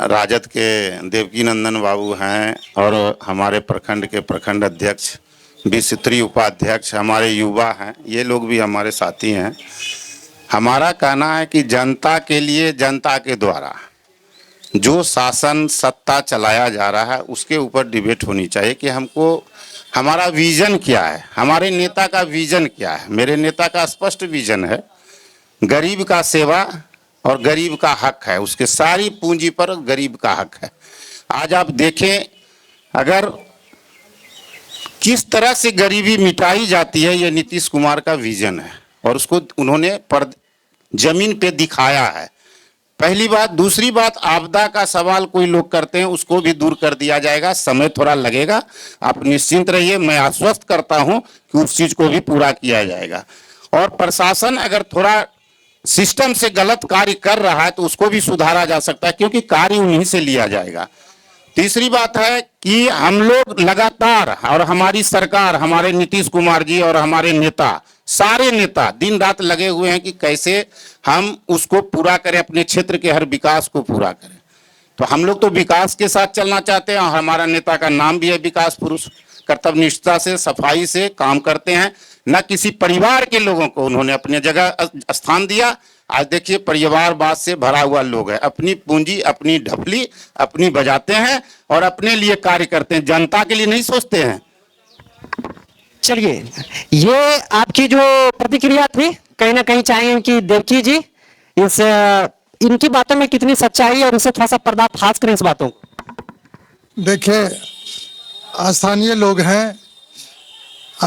राजद के देवकी नंदन बाबू हैं, और हमारे प्रखंड के प्रखंड अध्यक्ष विसूत्री उपाध्यक्ष हमारे युवा हैं, ये लोग भी हमारे साथी हैं। हमारा कहना है कि जनता के लिए, जनता के द्वारा जो शासन सत्ता चलाया जा रहा है उसके ऊपर डिबेट होनी चाहिए कि हमको हमारा विजन क्या है, हमारे नेता का विजन क्या है। मेरे नेता का स्पष्ट विजन है, गरीब का सेवा और गरीब का हक है, उसके सारी पूंजी पर गरीब का हक है। आज आप देखें अगर किस तरह से गरीबी मिटाई जाती है, ये नीतीश कुमार का विजन है और उसको उन्होंने जमीन पे दिखाया है। पहली बात। दूसरी बात, आपदा का सवाल कोई लोग करते हैं, उसको भी दूर कर दिया जाएगा। समय थोड़ा लगेगा, आप निश्चिंत रहिए, मैं आश्वस्त करता हूं कि उस चीज को भी पूरा किया जाएगा। और प्रशासन अगर थोड़ा सिस्टम से गलत कार्य कर रहा है तो उसको भी सुधारा जा सकता है, क्योंकि कार्य उन्हीं से लिया जाएगा। तीसरी बात है कि हम लोग लगातार, और हमारी सरकार, हमारे नीतीश कुमार जी और हमारे नेता, सारे नेता दिन रात लगे हुए हैं कि कैसे हम उसको पूरा करें, अपने क्षेत्र के हर विकास को पूरा करें। तो हम लोग तो विकास के साथ चलना चाहते हैं, और हमारा नेता का नाम भी है विकास पुरुष। कर्तव्यनिष्ठता से, सफाई से काम करते हैं, न किसी परिवार के लोगों को उन्होंने अपनी जगह स्थान दिया। आज देखिए परिवारवाद से भरा हुआ लोग है, अपनी पूंजी, अपनी ढपली अपनी बजाते हैं और अपने लिए कार्य करते हैं, जनता के लिए नहीं सोचते हैं। चलिए, ये आपकी जो प्रतिक्रिया थी, कहीं ना कहीं चाहेंगे कि देवकी जी इनकी बातों में कितनी सच्चाई है और इसे थोड़ा सा पर्दाफाश करें इस बातों को। देखिए, स्थानीय लोग हैं,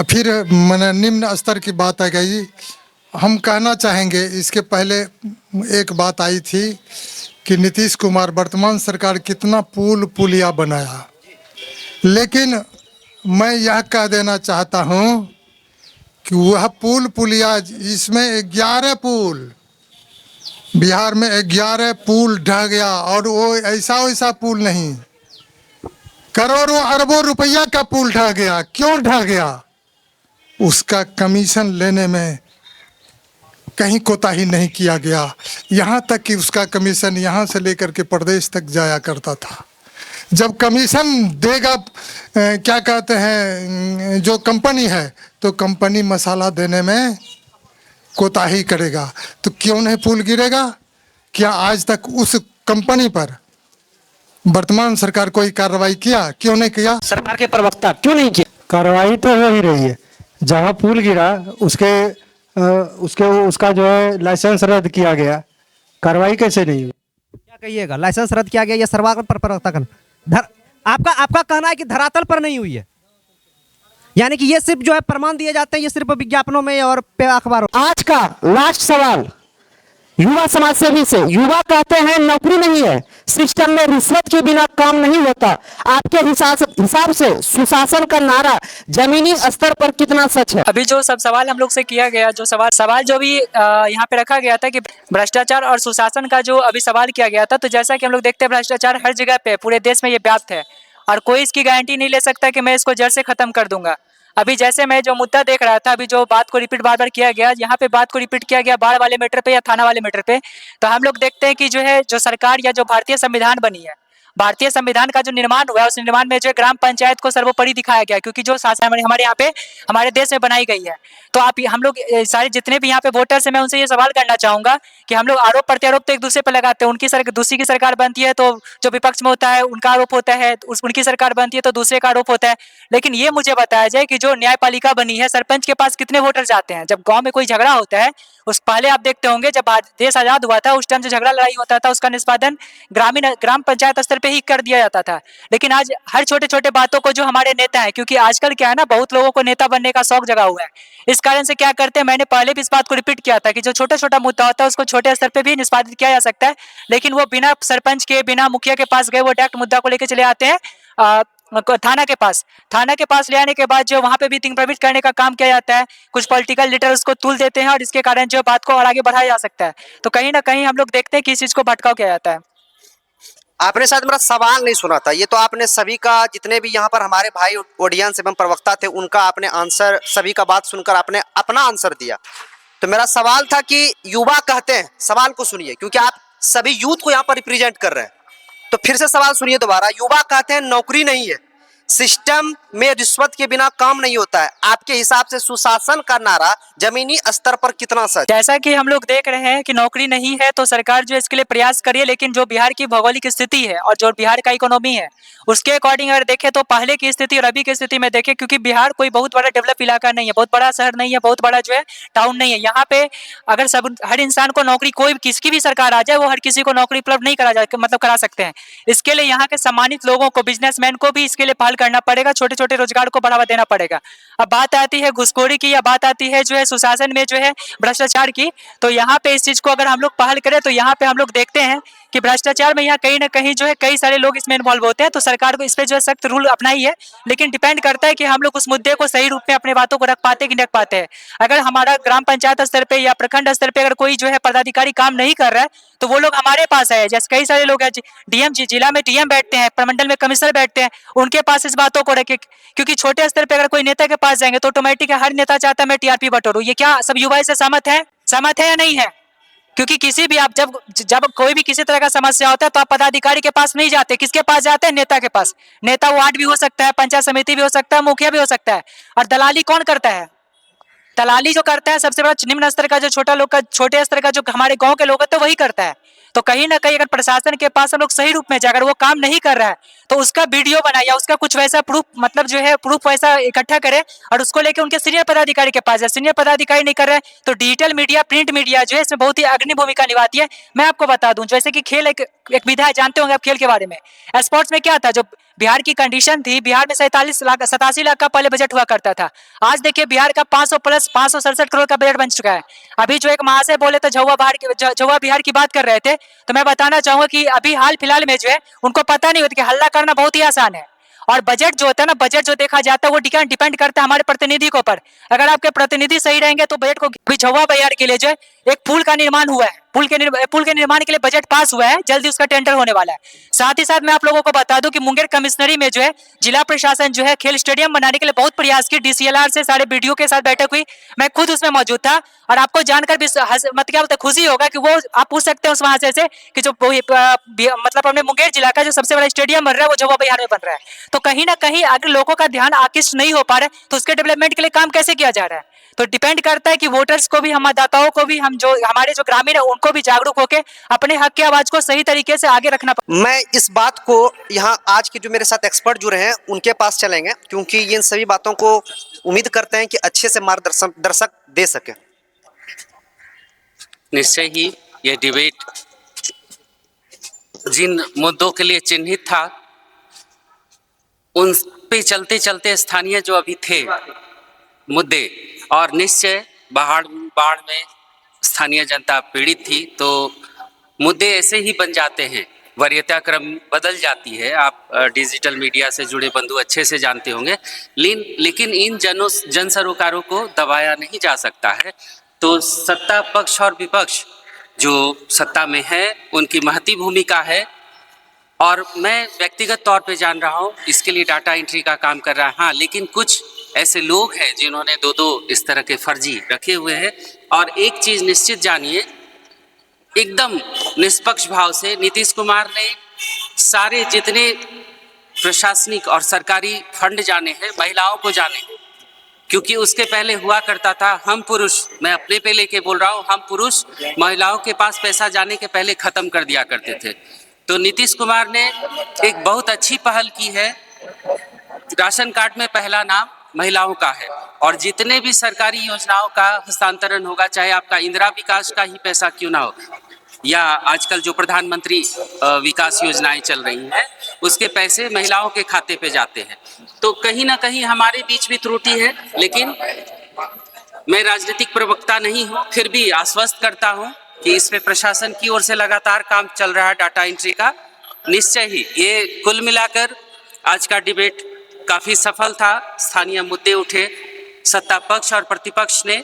फिर मैंने निम्न स्तर की बात आ गई। हम कहना चाहेंगे, इसके पहले एक बात आई थी कि नीतीश कुमार वर्तमान सरकार कितना पुल पुलिया बनाया, लेकिन मैं यह कह देना चाहता हूं कि वह पुल पुलिया, इसमें 11 पुल, बिहार में 11 पुल ढह गया, और वो ऐसा वैसा पुल नहीं, करोड़ों अरबों रुपया का पुल ढह गया। क्यों ढह गया? उसका कमीशन लेने में कहीं कोताही नहीं किया गया, यहाँ तक कि उसका कमीशन यहाँ से लेकर के प्रदेश तक जाया करता था। जब कमीशन देगा, क्या कहते हैं, जो कंपनी है, तो कंपनी मसाला देने में कोताही करेगा, तो क्यों नहीं पुल गिरेगा? क्या आज तक उस कंपनी पर वर्तमान सरकार कोई कार्रवाई किया? क्यों नहीं किया? सरकार के प्रवक्ता क्यों नहीं किया? कार्रवाई तो हो ही रही है। जहाँ पुल गिरा उसका जो है लाइसेंस रद्द किया गया, कार्रवाई कैसे नहीं हुई? क्या कहिएगा, लाइसेंस रद्द किया गया, ये सरकार पर प्रवक्ता का आपका कहना है कि धरातल पर नहीं हुई है, यानी कि ये सिर्फ जो है प्रमाण दिए जाते हैं, ये सिर्फ विज्ञापनों में और अखबारों। आज का लास्ट सवाल युवा समाज सेवी से। युवा कहते हैं नौकरी नहीं है, सिस्टम में रिश्वत के बिना काम नहीं होता। आपके हिसाब से सुशासन का नारा जमीनी स्तर पर कितना सच है? अभी जो सब सवाल हम लोग से किया गया, जो सवाल जो भी यहाँ पे रखा गया था कि भ्रष्टाचार और सुशासन का जो अभी सवाल किया गया था, तो जैसा कि हम लोग देखते हैं भ्रष्टाचार हर जगह पे पूरे देश में ये व्याप्त है और कोई इसकी गारंटी नहीं ले सकता कि मैं इसको जड़ से खत्म कर दूंगा। अभी जैसे मैं जो मुद्दा देख रहा था, अभी जो बात को रिपीट बार बार किया गया, यहाँ पे बात को रिपीट किया गया बाढ़ वाले मैटर पे या थाना वाले मैटर पे, तो हम लोग देखते हैं कि जो है जो सरकार या जो भारतीय संविधान बनी है, भारतीय संविधान का जो निर्माण हुआ है, उस निर्माण में जो ग्राम पंचायत को सर्वोपरि दिखाया गया, क्योंकि जो शासन हमारे यहाँ पे हमारे देश में बनाई गई है। तो हम लोग सारे जितने भी यहाँ पे वोटर्स हैं, मैं उनसे ये सवाल करना चाहूंगा कि हम लोग आरोप प्रत्यारोप तो एक दूसरे पर लगाते हैं। दूसरी की सरकार बनती है तो जो विपक्ष में होता है उनका आरोप होता है, उनकी सरकार बनती है तो दूसरे का आरोप होता है। लेकिन ये मुझे बताया जाए कि जो न्यायपालिका बनी है, सरपंच के पास कितने वोटर जाते हैं? जब गाँव में कोई झगड़ा होता है, उस पहले आप देखते होंगे जब देश आजाद हुआ था, उस टाइम जो झगड़ा लड़ाई होता था उसका निष्पादन ग्राम पंचायत स्तर पे ही कर दिया जाता था। लेकिन आज हर छोटे छोटे बातों को जो हमारे नेता हैं, क्योंकि आजकल क्या है ना, बहुत लोगों को नेता बनने का शौक जगा हुआ है, इस कारण से क्या करते हैं, मैंने पहले भी इस बात को रिपीट किया था कि जो छोटा छोटा मुद्दा होता है उसको छोटे स्तर पे भी निष्पादित किया जा सकता है, लेकिन वो बिना सरपंच के, बिना मुखिया के पास गए वो डायरेक्ट मुद्दा को लेकर चले आते हैं थाना के पास ले आने के बाद जो वहाँ पे भी थिंक प्रवृत्त करने का काम किया जाता है। कुछ पॉलिटिकल लीडर उसको तूल देते हैं और इसके कारण जो बात को और आगे बढ़ाया जा सकता है। तो कहीं ना कहीं हम लोग देखते हैं कि इस चीज को भटकाव किया जाता है। आपने शायद मेरा सवाल नहीं सुना था, ये तो आपने सभी का, जितने भी यहाँ पर हमारे भाई ऑडियंस एवं प्रवक्ता थे, उनका आपने आंसर, सभी का बात सुनकर आपने अपना आंसर दिया। तो मेरा सवाल था कि युवा कहते हैं, सवाल को सुनिए क्योंकि आप सभी यूथ को यहाँ पर रिप्रेजेंट कर रहे हैं, तो फिर से सवाल सुनिए दोबारा। युवा कहते हैं नौकरी नहीं है, सिस्टम में रिश्वत के बिना काम नहीं होता है। आपके हिसाब से सुशासन का नारा जमीनी स्तर पर कितना सच? जैसा कि हम लोग देख रहे हैं कि नौकरी नहीं है, तो सरकार जो इसके लिए प्रयास करिए, लेकिन जो बिहार की भौगोलिक स्थिति है और जो बिहार का इकोनॉमी है, उसके अकॉर्डिंग अगर देखें तो पहले की स्थिति और अभी की स्थिति में देखें, क्योंकि बिहार कोई बहुत बड़ा डेवलप इलाका नहीं है, बहुत बड़ा शहर नहीं है, बहुत बड़ा जो है टाउन नहीं है। यहाँ पे अगर हर इंसान को नौकरी, कोई किसकी भी सरकार आ जाए, वो हर किसी को नौकरी उपलब्ध नहीं करा सकते हैं। इसके लिए यहाँ के सम्मानित लोगों को, बिजनेसमैन को भी इसके लिए पहल करना पड़ेगा, छोटे छोटे रोजगार को बढ़ावा देना पड़ेगा। अब बात आती है घुसखोरी की या बात आती है जो है सुशासन में जो है भ्रष्टाचार की, तो यहाँ पे इस चीज को अगर हम लोग पहल करें तो यहाँ पे हम लोग देखते हैं कि भ्रष्टाचार में यहाँ कहीं ना कहीं जो है कई सारे लोग इसमें इन्वॉल्व होते हैं। तो सरकार को इस पे जो है सख्त रूल अपनाई है, लेकिन डिपेंड करता है कि हम लोग उस मुद्दे को सही रूप में अपने बातों को रख पाते कि नहीं रख पाते हैं। अगर हमारा ग्राम पंचायत स्तर पे या प्रखंड स्तर पे अगर कोई जो है पदाधिकारी काम नहीं कर रहा है तो वो लोग हमारे पास आए, जैसे कई सारे लोग हैं डीएम जिला में डीएम बैठते हैं, प्रमंडल में कमिश्नर बैठते हैं, उनके पास इस बातों को रखे, क्योंकि छोटे स्तर पे अगर कोई नेता के पास जाएंगे तो ऑटोमेटिक हर नेता चाहता है मैं टीआरपी बटोरूं। ये क्या सब युवा इससे सहमत है या नहीं है? क्योंकि किसी भी आप जब कोई भी किसी तरह का समस्या होता है तो आप पदाधिकारी के पास नहीं जाते, किसके पास जाते हैं? नेता के पास। नेता वार्ड भी हो सकता है, पंचायत समिति भी हो सकता है, मुखिया भी हो सकता है। और दलाली कौन करता है? दलाली जो करता है सबसे बड़ा निम्न स्तर का जो छोटे स्तर का जो हमारे गांव के लोग हैं तो वही करता है। तो कहीं ना कहीं अगर प्रशासन के पास हम लोग सही रूप में जाए, अगर वो काम नहीं कर रहा है तो उसका वीडियो बनाए या उसका कुछ वैसा प्रूफ मतलब जो है प्रूफ वैसा इकट्ठा करे और उसको लेके उनके सीनियर पदाधिकारी के पास जाए। सीनियर पदाधिकारी नहीं कर रहे हैं तो डिजिटल मीडिया, प्रिंट मीडिया जो है इसमें बहुत ही अग्रणी भूमिका निभाती है। मैं आपको बता दूं जैसे कि खेल एक विधा है, जानते होंगे आप खेल के बारे में। स्पोर्ट्स में क्या था, जो बिहार की कंडीशन थी, बिहार में 87 लाख का पहले बजट हुआ करता था। आज देखिए बिहार का 567 करोड़ का बजट बन चुका है। अभी जो एक महाशय बोले तो झौवा बिहार की बात कर रहे थे, तो मैं बताना चाहूंगा कि अभी हाल फिलहाल में जो है उनको पता नहीं होता कि हल्ला करना बहुत ही आसान है। और बजट जो होता है ना, बजट जो देखा जाता है वो डिपेंड करता है हमारे प्रतिनिधि के ऊपर। अगर आपके प्रतिनिधि सही रहेंगे तो बजट को झौवा बिहार के लिए जो है एक पुल का निर्माण हुआ है, पुल के निर्माण के लिए बजट पास हुआ है, जल्दी उसका टेंडर होने वाला है। साथ ही साथ मैं आप लोगों को बता दूं कि मुंगेर कमिश्नरी में जो है जिला प्रशासन जो है खेल स्टेडियम बनाने के लिए बहुत प्रयास की, डीसीएलआर से सारे बीडीओ के साथ बैठक हुई, मैं खुद उसमें मौजूद था। और आपको जानकर भी क्या बोलते खुशी होगा कि वो आप पूछ सकते हैं उस वहां से कि जो मतलब अपने मुंगेर जिला का जो सबसे बड़ा स्टेडियम बन रहा है वो झौवा बिहार में बन रहा है। तो कहीं ना कहीं अगर लोगों का ध्यान आकृष्ट नहीं हो पा रहा है तो उसके डेवलपमेंट के लिए काम कैसे किया जा रहा है? तो डिपेंड करता है कि वोटर्स को भी, हम मतदाताओं को भी, हम जो हमारे जो ग्रामीण है उनको भी जागरूक होकर अपने हक की आवाज को सही तरीके से आगे रखना। मैं इस बात को यहाँ आज के जो मेरे साथ एक्सपर्ट जुड़े हैं उनके पास चलेंगे, क्योंकि ये इन सभी बातों को उम्मीद करते हैं कि अच्छे से मार्गदर्शक दे सके। निश्चय ही ये डिबेट जिन मुद्दों के लिए चिन्हित था उन पे चलते चलते स्थानीय जो अभी थे मुद्दे, और निश्चय बाढ़ में स्थानीय जनता पीड़ित थी, तो मुद्दे ऐसे ही बन जाते हैं, वरीयता क्रम बदल जाती है। आप डिजिटल मीडिया से जुड़े बंधु अच्छे से जानते होंगे, लेकिन इन जन सरोकारों को दबाया नहीं जा सकता है। तो सत्ता पक्ष और विपक्ष जो सत्ता में है उनकी महती भूमिका है, और मैं व्यक्तिगत तौर पे जान रहा हूँ इसके लिए डाटा एंट्री का काम कर रहा है। हाँ, लेकिन कुछ ऐसे लोग हैं जिन्होंने दो इस तरह के फर्जी रखे हुए हैं। और एक चीज निश्चित जानिए, एकदम निष्पक्ष भाव से नीतीश कुमार ने सारे जितने प्रशासनिक और सरकारी फंड जाने हैं महिलाओं को जाने हैं, क्योंकि उसके पहले हुआ करता था हम पुरुष, मैं अपने पे लेके बोल रहा हूँ, हम पुरुष महिलाओं के पास पैसा जाने के पहले खत्म कर दिया करते थे। तो नीतीश कुमार ने एक बहुत अच्छी पहल की है, राशन कार्ड में पहला नाम महिलाओं का है, और जितने भी सरकारी योजनाओं का हस्तांतरण होगा, चाहे आपका इंदिरा विकास का ही पैसा क्यों ना हो या आजकल जो प्रधानमंत्री विकास योजनाएं चल रही हैं उसके पैसे महिलाओं के खाते पे जाते हैं। तो कहीं ना कहीं हमारे बीच भी त्रुटि है, लेकिन मैं राजनीतिक प्रवक्ता नहीं हूँ, फिर भी आश्वस्त करता हूँ कि इस पे प्रशासन की ओर से लगातार काम चल रहा है डाटा एंट्री का। निश्चय ही ये कुल मिलाकर आज का डिबेट काफी सफल था। स्थानीय मुद्दे उठे, सत्ता पक्ष और प्रतिपक्ष ने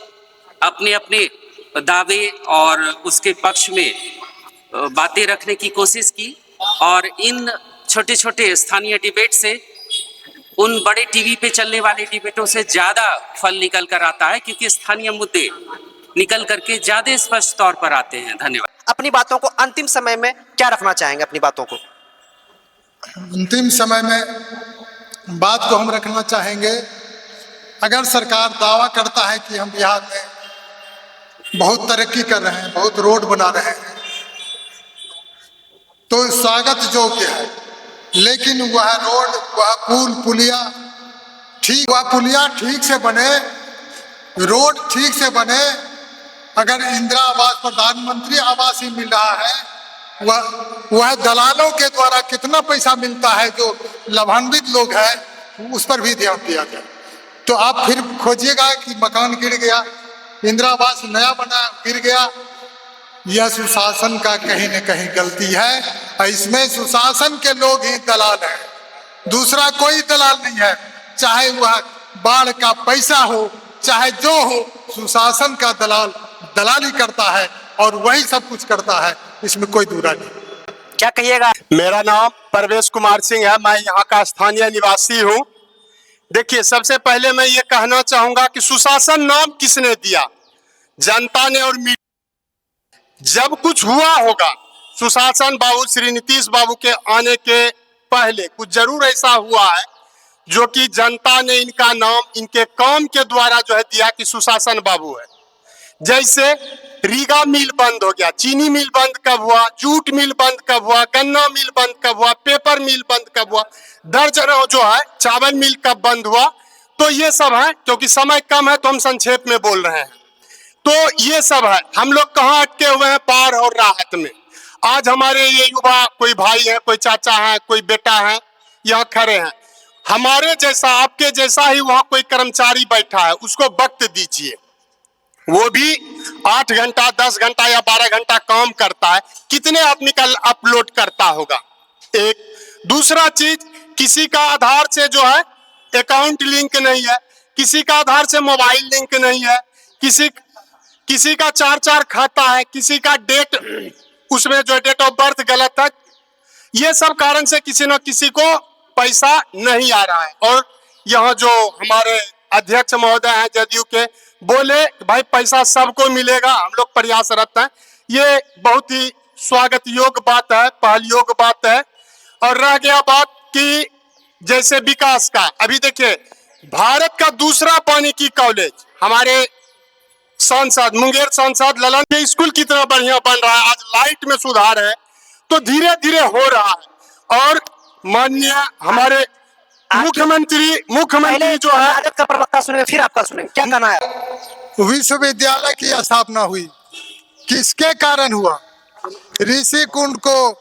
अपने अपने दावे और उसके पक्ष में बातें रखने की कोशिश की, और इन छोटे छोटे स्थानीय डिबेट से उन बड़े टीवी पे चलने वाले डिबेटों से ज्यादा फल निकल कर आता है, क्योंकि स्थानीय मुद्दे निकल करके ज्यादा स्पष्ट तौर पर आते हैं। धन्यवाद। अपनी बातों को अंतिम समय में क्या रखना चाहेंगे? अपनी बातों को अंतिम समय में बात को हम रखना चाहेंगे, अगर सरकार दावा करता है कि हम बिहार में बहुत तरक्की कर रहे हैं, बहुत रोड बना रहे हैं, तो स्वागत योग्य है, लेकिन वह रोड, वह पुलिया ठीक से बने, रोड ठीक से बने। अगर इंदिरा आवास, प्रधानमंत्री आवास ही मिल रहा है, वह दलालों के द्वारा कितना पैसा मिलता है, जो लाभान्वित लोग हैं उस पर भी ध्यान दिया जाए। तो आप फिर खोजिएगा कि मकान गिर गया, इंदिरा आवास नया बना गिर गया, यह सुशासन का कहीं न कहीं गलती है और इसमें सुशासन के लोग ही दलाल हैं, दूसरा कोई दलाल नहीं है। चाहे वह बाढ़ का पैसा हो, चाहे जो हो, सुशासन का दलाल दलाली करता है और वही सब कुछ करता है, इसमें कोई दूरा नहीं। क्या कहिएगा? मेरा नाम परवेश कुमार सिंह है, मैं यहाँ का स्थानीय निवासी हूँ। देखिए, सबसे पहले मैं ये कहना चाहूंगा कि सुशासन नाम किसने दिया? जनता ने और मीडिया। जब कुछ हुआ होगा सुशासन बाबू श्री नीतीश बाबू के आने के पहले कुछ जरूर ऐसा हुआ है जो कि जनता ने इनका नाम इनके काम के द्वारा जो है दिया कि सुशासन बाबू है। जैसे रीगा मिल बंद हो गया, चीनी मिल बंद कब हुआ, जूट मिल बंद कब हुआ, गन्ना मिल बंद कब हुआ, पेपर मिल बंद कब हुआ, दर्जनों जो है चावल मिल कब बंद हुआ। तो ये सब है, क्योंकि समय कम है तो हम संक्षेप में बोल रहे हैं। तो ये सब है, हम लोग कहाँ अटके हुए हैं? पार और राहत में। आज हमारे ये युवा, कोई भाई है, कोई चाचा है, कोई बेटा है, यहाँ खड़े हैं। हमारे जैसा, आपके जैसा ही वहाँ कोई कर्मचारी बैठा है, उसको वक्त दीजिए। वो भी 8 घंटा 10 घंटा या 12 घंटा काम करता है, कितने आदमी का अपलोड करता होगा? एक दूसरा चीज, किसी का आधार से जो है अकाउंट लिंक नहीं है, किसी का आधार से मोबाइल लिंक नहीं है, किसी का 4 खाता है, किसी का डेट, उसमें जो डेट ऑफ बर्थ गलत है। ये सब कारण से किसी न किसी को पैसा नहीं आ रहा है। और यहाँ जो हमारे अध्यक्ष महोदय हैं जदयू के, बोले भाई पैसा सबको मिलेगा, हम लोग प्रयासरत हैं। ये बहुत ही स्वागत योग्य बात है, पहल योग्य बात है। और रह गया बात कि जैसे विकास का, अभी देखिए भारत का दूसरा पानी की कॉलेज हमारे सांसद, मुंगेर सांसद ललन के स्कूल कितना बढ़िया बन रहा है, आज लाइट में सुधार है, तो धीरे धीरे हो रहा है। और माननीय हमारे मुख्यमंत्री जो है, राजद का प्रवक्ता सुनेंगे फिर आपका सुनेंगे, क्या कहना है? विश्वविद्यालय की स्थापना हुई, किसके कारण हुआ? ऋषि कुंड को,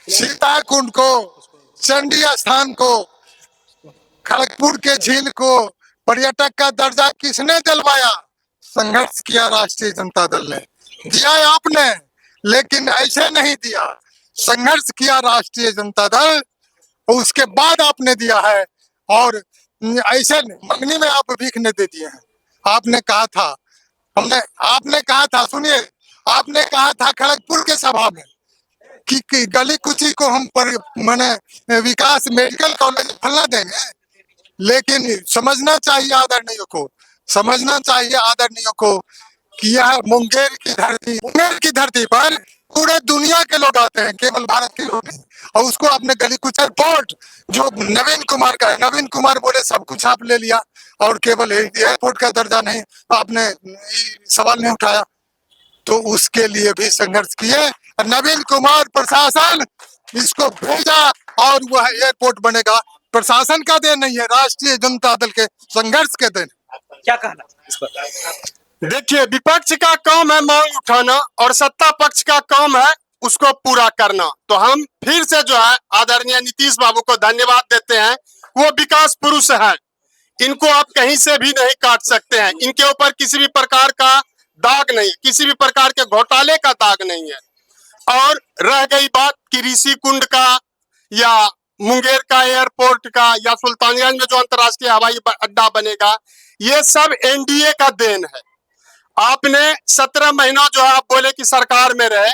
सीता कुंड को, चंडी स्थान को, खड़गपुर के झील को पर्यटक का दर्जा किसने दिलवाया? संघर्ष किया राष्ट्रीय जनता दल ने। दिया आपने, लेकिन ऐसे नहीं दिया। संघर्ष किया राष्ट्रीय जनता दल, उसके बाद आपने दिया है। और ऐसे मंगनी में आप भीख नहीं दे दिए हैं। आपने कहा था, आपने कहा था, सुनिए, आपने कहा था खड़गपुर के सभा में कि गली कुची को हम पर माने विकास मेडिकल कॉलेज फलना देंगे। लेकिन समझना चाहिए आदरणीयों को, समझना चाहिए आदरणीयों को कि यह मुंगेर की धरती पर पूरे दुनिया के लोग आते हैं, केवल भारत के लोग नहीं। और उसको आपने गली कुछ एयरपोर्ट जो नवीन कुमार का है, नवीन कुमार बोले सब कुछ आप ले लिया और केवल एयरपोर्ट का दर्जा नहीं, आपने सवाल नहीं उठाया। तो उसके लिए भी संघर्ष किए। नवीन कुमार प्रशासन इसको भेजा और वह एयरपोर्ट बनेगा। प्रशासन का देन नहीं है, राष्ट्रीय जनता दल के संघर्ष के देन। क्या कहना इस पर? देखिए, विपक्ष का काम है मांग उठाना और सत्ता पक्ष का काम है उसको पूरा करना। तो हम फिर से जो है आदरणीय नीतीश बाबू को धन्यवाद देते हैं। वो विकास पुरुष हैं, इनको आप कहीं से भी नहीं काट सकते हैं। इनके ऊपर किसी भी प्रकार का दाग नहीं, किसी भी प्रकार के घोटाले का दाग नहीं है। और रह गई बात कि ऋषि कुंड का या मुंगेर का एयरपोर्ट का या सुल्तानगंज में जो अंतर्राष्ट्रीय हवाई अड्डा बनेगा, ये सब एनडीए का देन है। आपने 17 महीना जो है आप बोले कि सरकार में रहे,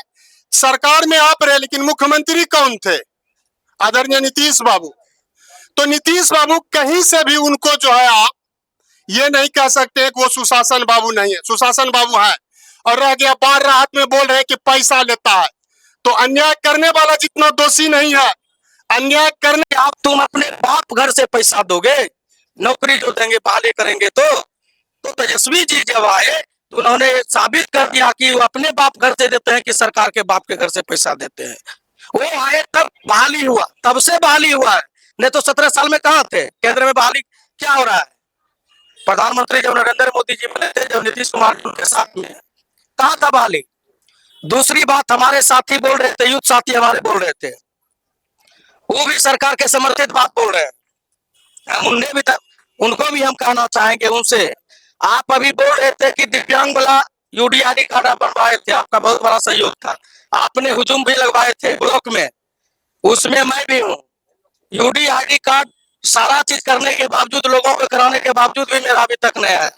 सरकार में आप रहे, लेकिन मुख्यमंत्री कौन थे? आदरणीय नीतीश बाबू। तो नीतीश बाबू कहीं से भी उनको जो है आप ये नहीं कह सकते कि वो सुशासन बाबू नहीं है, सुशासन बाबू है। और रह गया बाढ़ राहत में बोल रहे हैं कि पैसा लेता है, तो अन्याय करने वाला जितना दोषी नहीं है, अन्याय करने आप तुम अपने बाप घर से पैसा दोगे, नौकरी जो देंगे बहाली करेंगे। तो तेजस्वी जी जब आए तो उन्होंने साबित कर दिया कि वो अपने बाप घर से देते हैं कि सरकार के बाप के घर से पैसा देते हैं। वो आए तब बहाली हुआ, तब से बहाली हुआ है, नहीं तो 17 साल में कहाँ थे? केंद्र में बहाली क्या हो रहा है? प्रधानमंत्री जब नरेंद्र मोदी जी बने थे, जब नीतीश कुमार उनके साथ में, कहाँ था बहाली? दूसरी बात, हमारे साथी बोल रहे थे, युद्ध साथी हमारे बोल रहे थे, वो भी सरकार के समर्थित बात बोल रहे हैं। हम उन्हें भी उनको भी हम कहना चाहेंगे उनसे, आप अभी बोल रहे थे कि दिव्यांग वाला यूडीआईडी कार्ड आप बनवाए थे, आपका बहुत बड़ा सहयोग था, आपने हुजूम भी लगवाए थे ब्लॉक में, उसमें मैं भी हूँ। यूडीआईडी कार्ड सारा चीज करने के बावजूद, लोगों को कराने के बावजूद भी मेरा अभी तक नहीं है।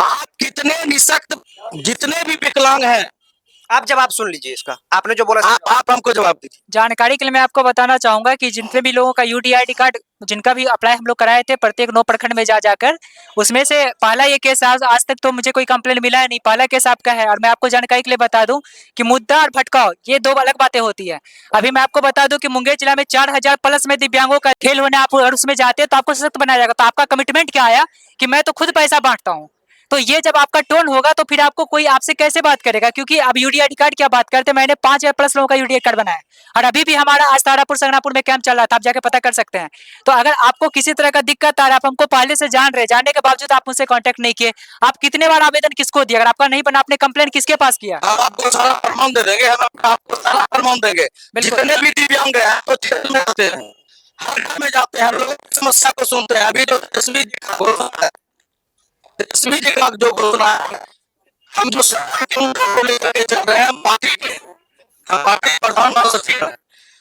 आप कितने निशक्त, जितने भी विकलांग हैं, आप जवाब सुन लीजिए इसका, आपने जो बोला आप हमको जवाब दीजिए। जानकारी के लिए मैं आपको बताना चाहूंगा कि जितने भी लोगों का यूडीआईडी कार्ड जिनका भी अप्लाई हम लोग कराए थे प्रत्येक 9 प्रखंड में जा जाकर, उसमें से पहला ये केस आज तक तो मुझे कोई कंप्लेंट मिला है नहीं, पहला केस आपका है। और मैं आपको जानकारी के लिए बता दूं कि मुद्दा और भटकाव ये 2 अलग बातें होती है। अभी मैं आपको बता दूं कि मुंगेर जिला में 4000 प्लस में दिव्यांगों का खेल होने आप और उसमें जाते हैं तो आपको सशक्त बनाया जाएगा। तो आपका कमिटमेंट क्या आया कि मैं तो खुद पैसा बांटता हूँ, तो ये जब आपका टोन होगा तो फिर आपको कोई आपसे कैसे बात करेगा, क्योंकि अब यूडीआईडी कार्ड क्या बात करते हैं, मैंने 5000 प्लस लोगों का यूडीआईडी कार्ड बनाया और अभी भी हमारा आज तारापुर संगनापुर में कैंप चल रहा था, आप जाके पता कर सकते हैं। तो अगर आपको किसी तरह का दिक्कत आ रहा है, आप हमको पहले से जान रहे, जानने के बावजूद आप मुझसे कांटेक्ट नहीं किए, आप कितने बार आवेदन किसको दिया, अगर आपका नहीं बना आपने कंप्लेंट किसके पास किया? हम आपको सारा प्रमाण दे देंगे, हम आपको सारा प्रमाण देंगे। जितने भी दिव्यांग हैं वो क्षेत्र में आते हैं, हर घर में जाते हैं, लोगों की समस्या को सुनते हैं। अभी जो तस्वीर तस्वीर का जो घोषणा है, हम जो लेकर चल रहे हैं पार्टी के, हम पार्टी प्रधान महासचिव हैं,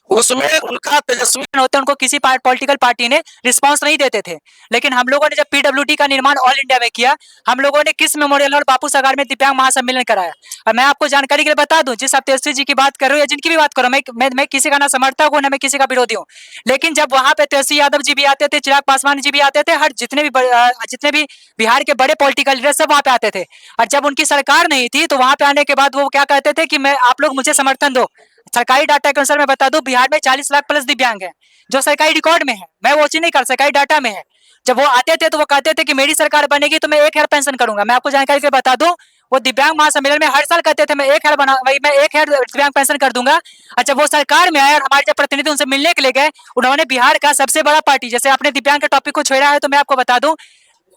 उसमें उनका तेजस्वी होते उनको किसी पॉलिटिकल पार्टी ने रिस्पांस नहीं देते थे, लेकिन हम लोगों ने जब पीडब्ल्यूडी का निर्माण ऑल इंडिया में किया, हम लोगों ने किस मेमोरियल और बापू सागर में दिव्यांग महासम्मेलन कराया। और मैं आपको जानकारी के लिए बता दूं, जिस आप तेजस्वी जी की बात कर रहे हो या जिनकी भी बात करो, मैं किसी का ना समर्थक हूं ना मैं किसी का विरोधी हूं, लेकिन जब वहां पे तेजस्वी यादव जी भी आते थे, चिराग पासवान जी भी आते थे, हर जितने भी बिहार के बड़े पॉलिटिकल लीडर सब वहां पे आते थे। और जब उनकी सरकार नहीं थी तो वहां पे आने के बाद वो क्या कहते थे कि मैं आप लोग मुझे समर्थन दो। सरकारी डाटा के अनुसार मैं बता दूं बिहार में 40 लाख प्लस दिव्यांग हैं, जो सरकारी रिकॉर्ड में है, मैं वो चीज नहीं कर, सरकारी डाटा में है। जब वो आते थे तो वो कहते थे कि मेरी सरकार बनेगी तो मैं 1000 पेंशन करूंगा। मैं आपको जानकारी के बता दूं, वो दिव्यांग महासम्मेलन में हर साल कहते थे मैं 1000 दिव्यांग पेंशन कर दूंगा। अच्छा, वो सरकार में आए और हमारे जब प्रतिनिधि उनसे मिलने के लिए गए, उन्होंने बिहार का सबसे बड़ा पार्टी, जैसे आपने दिव्यांग के टॉपिक को छेड़ा है तो मैं आपको बता दूं,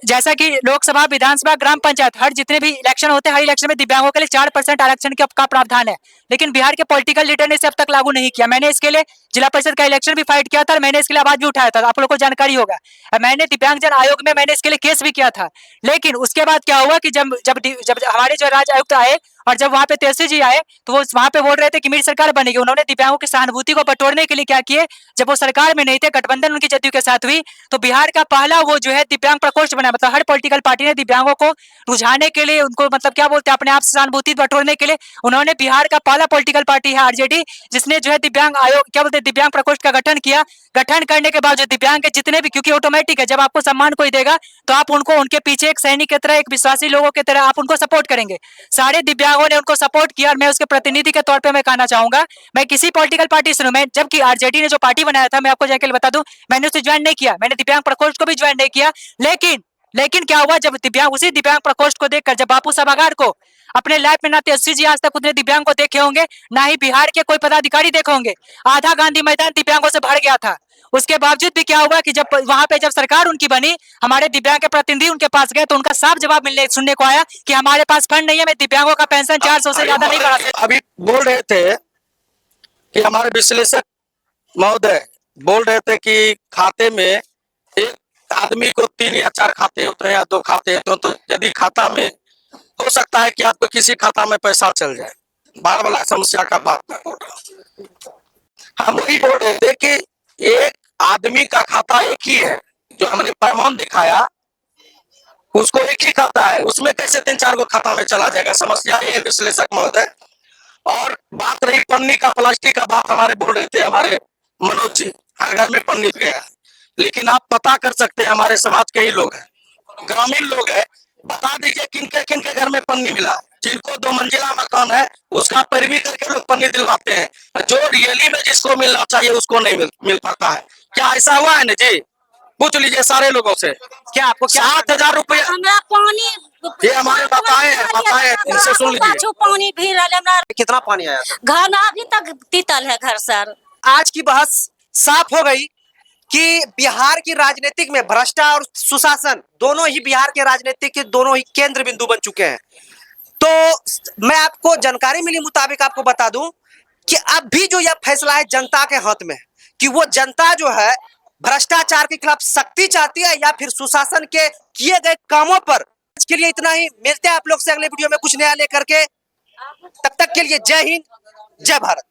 जैसा कि लोकसभा, विधानसभा, ग्राम पंचायत, हर जितने भी इलेक्शन होते हैं, हर इलेक्शन में दिव्यांगों के लिए 4% आरक्षण का प्रावधान है, लेकिन बिहार के पॉलिटिकल लीडर ने इसे अब तक लागू नहीं किया। मैंने इसके लिए जिला परिषद का इलेक्शन भी फाइट किया था और मैंने इसके लिए आवाज भी उठाया था, आप लोगों को जानकारी होगा। मैंने दिव्यांगजन आयोग में मैंने इसके लिए केस भी किया था, लेकिन उसके बाद क्या हुआ कि जब हमारे जो राज्य आयुक्त आए और जब वहां पे तेजस्वी जी आए तो वो वहां पे बोल रहे थे कि मेरी सरकार बनेगी। उन्होंने दिव्यांगों की सहानुभूति को बटोरने के लिए क्या किए, जब वो सरकार में नहीं थे, गठबंधन उनकी जदयू के साथ हुई, तो बिहार का पहला वो जो है दिव्यांग प्रकोष्ठ बना, मतलब हर पॉलिटिकल पार्टी ने दिव्यांगों को रुझाने के लिए, उनको मतलब क्या बोलते हैं, अपने आप से सहानुभूति बटोरने के लिए उन्होंने बिहार का पहला पॉलिटिकल पार्टी है आरजेडी, जिसने जो है दिव्यांग आयोग क्या बोलते हैं दिव्यांग प्रकोष्ठ का गठन किया। गठन करने के बाद जो दिव्यांग के जितने भी, क्योंकि ऑटोमेटिक है, जब आपको सम्मान कोई देगा तो आप उनको उनके पीछे एक सैनिक की तरह, एक विश्वासी लोगों की तरह आप उनको सपोर्ट करेंगे। सारे दिव्यांगों ने उनको सपोर्ट किया और मैं उसके प्रतिनिधि के तौर पे मैं कहना चाहूंगा, मैं किसी पॉलिटिकल पार्टी से मैं, जबकि आरजेडी ने जो पार्टी बनाया था, मैं आपको जाकर बता दूं, मैंने उसे ज्वाइन नहीं किया, मैंने दिव्यांग प्रकोष्ठ को भी ज्वाइन नहीं किया। लेकिन क्या हुआ, जब उसी दिव्यांग प्रकोष्ठ को देखकर, जब बापू सभागार को अपने लाइफ में ना तेजस्वी जी आज तक उतने दिव्यांग को देखे होंगे, ना ही बिहार के कोई पदाधिकारी देखे होंगे, आधा गांधी मैदान दिव्यांगों से भर गया था। उसके बावजूद भी क्या हुआ कि जब वहां पे जब सरकार उनकी बनी, हमारे दिव्यांग के प्रतिनिधि उनके पास गए तो उनका साफ जवाब सुनने को आया कि हमारे पास फंड नहीं है, मैं दिव्यांगों का पेंशन 400 से ज्यादा नहीं बढ़ा सकता। अभी बोल रहे थे कि हमारे विश्लेषक महोदय बोल रहे थे कि खाते में एक आदमी को 3 या 4 खाते होते हैं या 2 खाते हैं, तो यदि खाता में हो सकता है कि आपको किसी खाता में पैसा चल जाए, बार वाला समस्या का बात मैं बोल रहा हूँ। हम वही बोल रहे थे कि एक आदमी का खाता एक ही है, जो हमने प्रमाण दिखाया उसको एक ही खाता है, उसमें कैसे 3-4 खाता में चला जाएगा, समस्या ये विश्लेषक महोदय। और बात रही पन्नी का, प्लास्टिक का बात हमारे बोल रहे थे हमारे मनोज जी, हर घर में पन्नी गया, लेकिन आप पता कर सकते हैं, हमारे समाज के ही लोग हैं, ग्रामीण लोग हैं, बता दीजिए किनके घर में पन्नी मिला। जिनको 2 मंजिला मकान है उसका पैरवी करके लोग पन्नी दिलवाते हैं, जो रियली में जिसको मिलना चाहिए उसको नहीं मिल पाता है। क्या ऐसा हुआ है ना जी? पूछ लीजिए सारे लोगों से। क्या आपको 7,000 रुपया पानी, ये हमारे बताए इनसे सुन लीजिए। पानी भी कितना पानी आया? घर में अभी तक तीतल है घर सर। आज की बहस साफ हो गई कि बिहार की राजनीतिक में भ्रष्टाचार और सुशासन दोनों ही बिहार के राजनीतिक के दोनों ही केंद्र बिंदु बन चुके हैं। तो मैं आपको जानकारी मिली मुताबिक आपको बता दूं कि अब भी जो यह फैसला है जनता के हाथ में, कि वो जनता जो है भ्रष्टाचार के खिलाफ सख्ती चाहती है या फिर सुशासन के किए गए कामों पर। आज के लिए इतना ही, मिलते हैं आप लोग से अगले वीडियो में कुछ नया लेकर के। तब तक के लिए जय हिंद, जय भारत।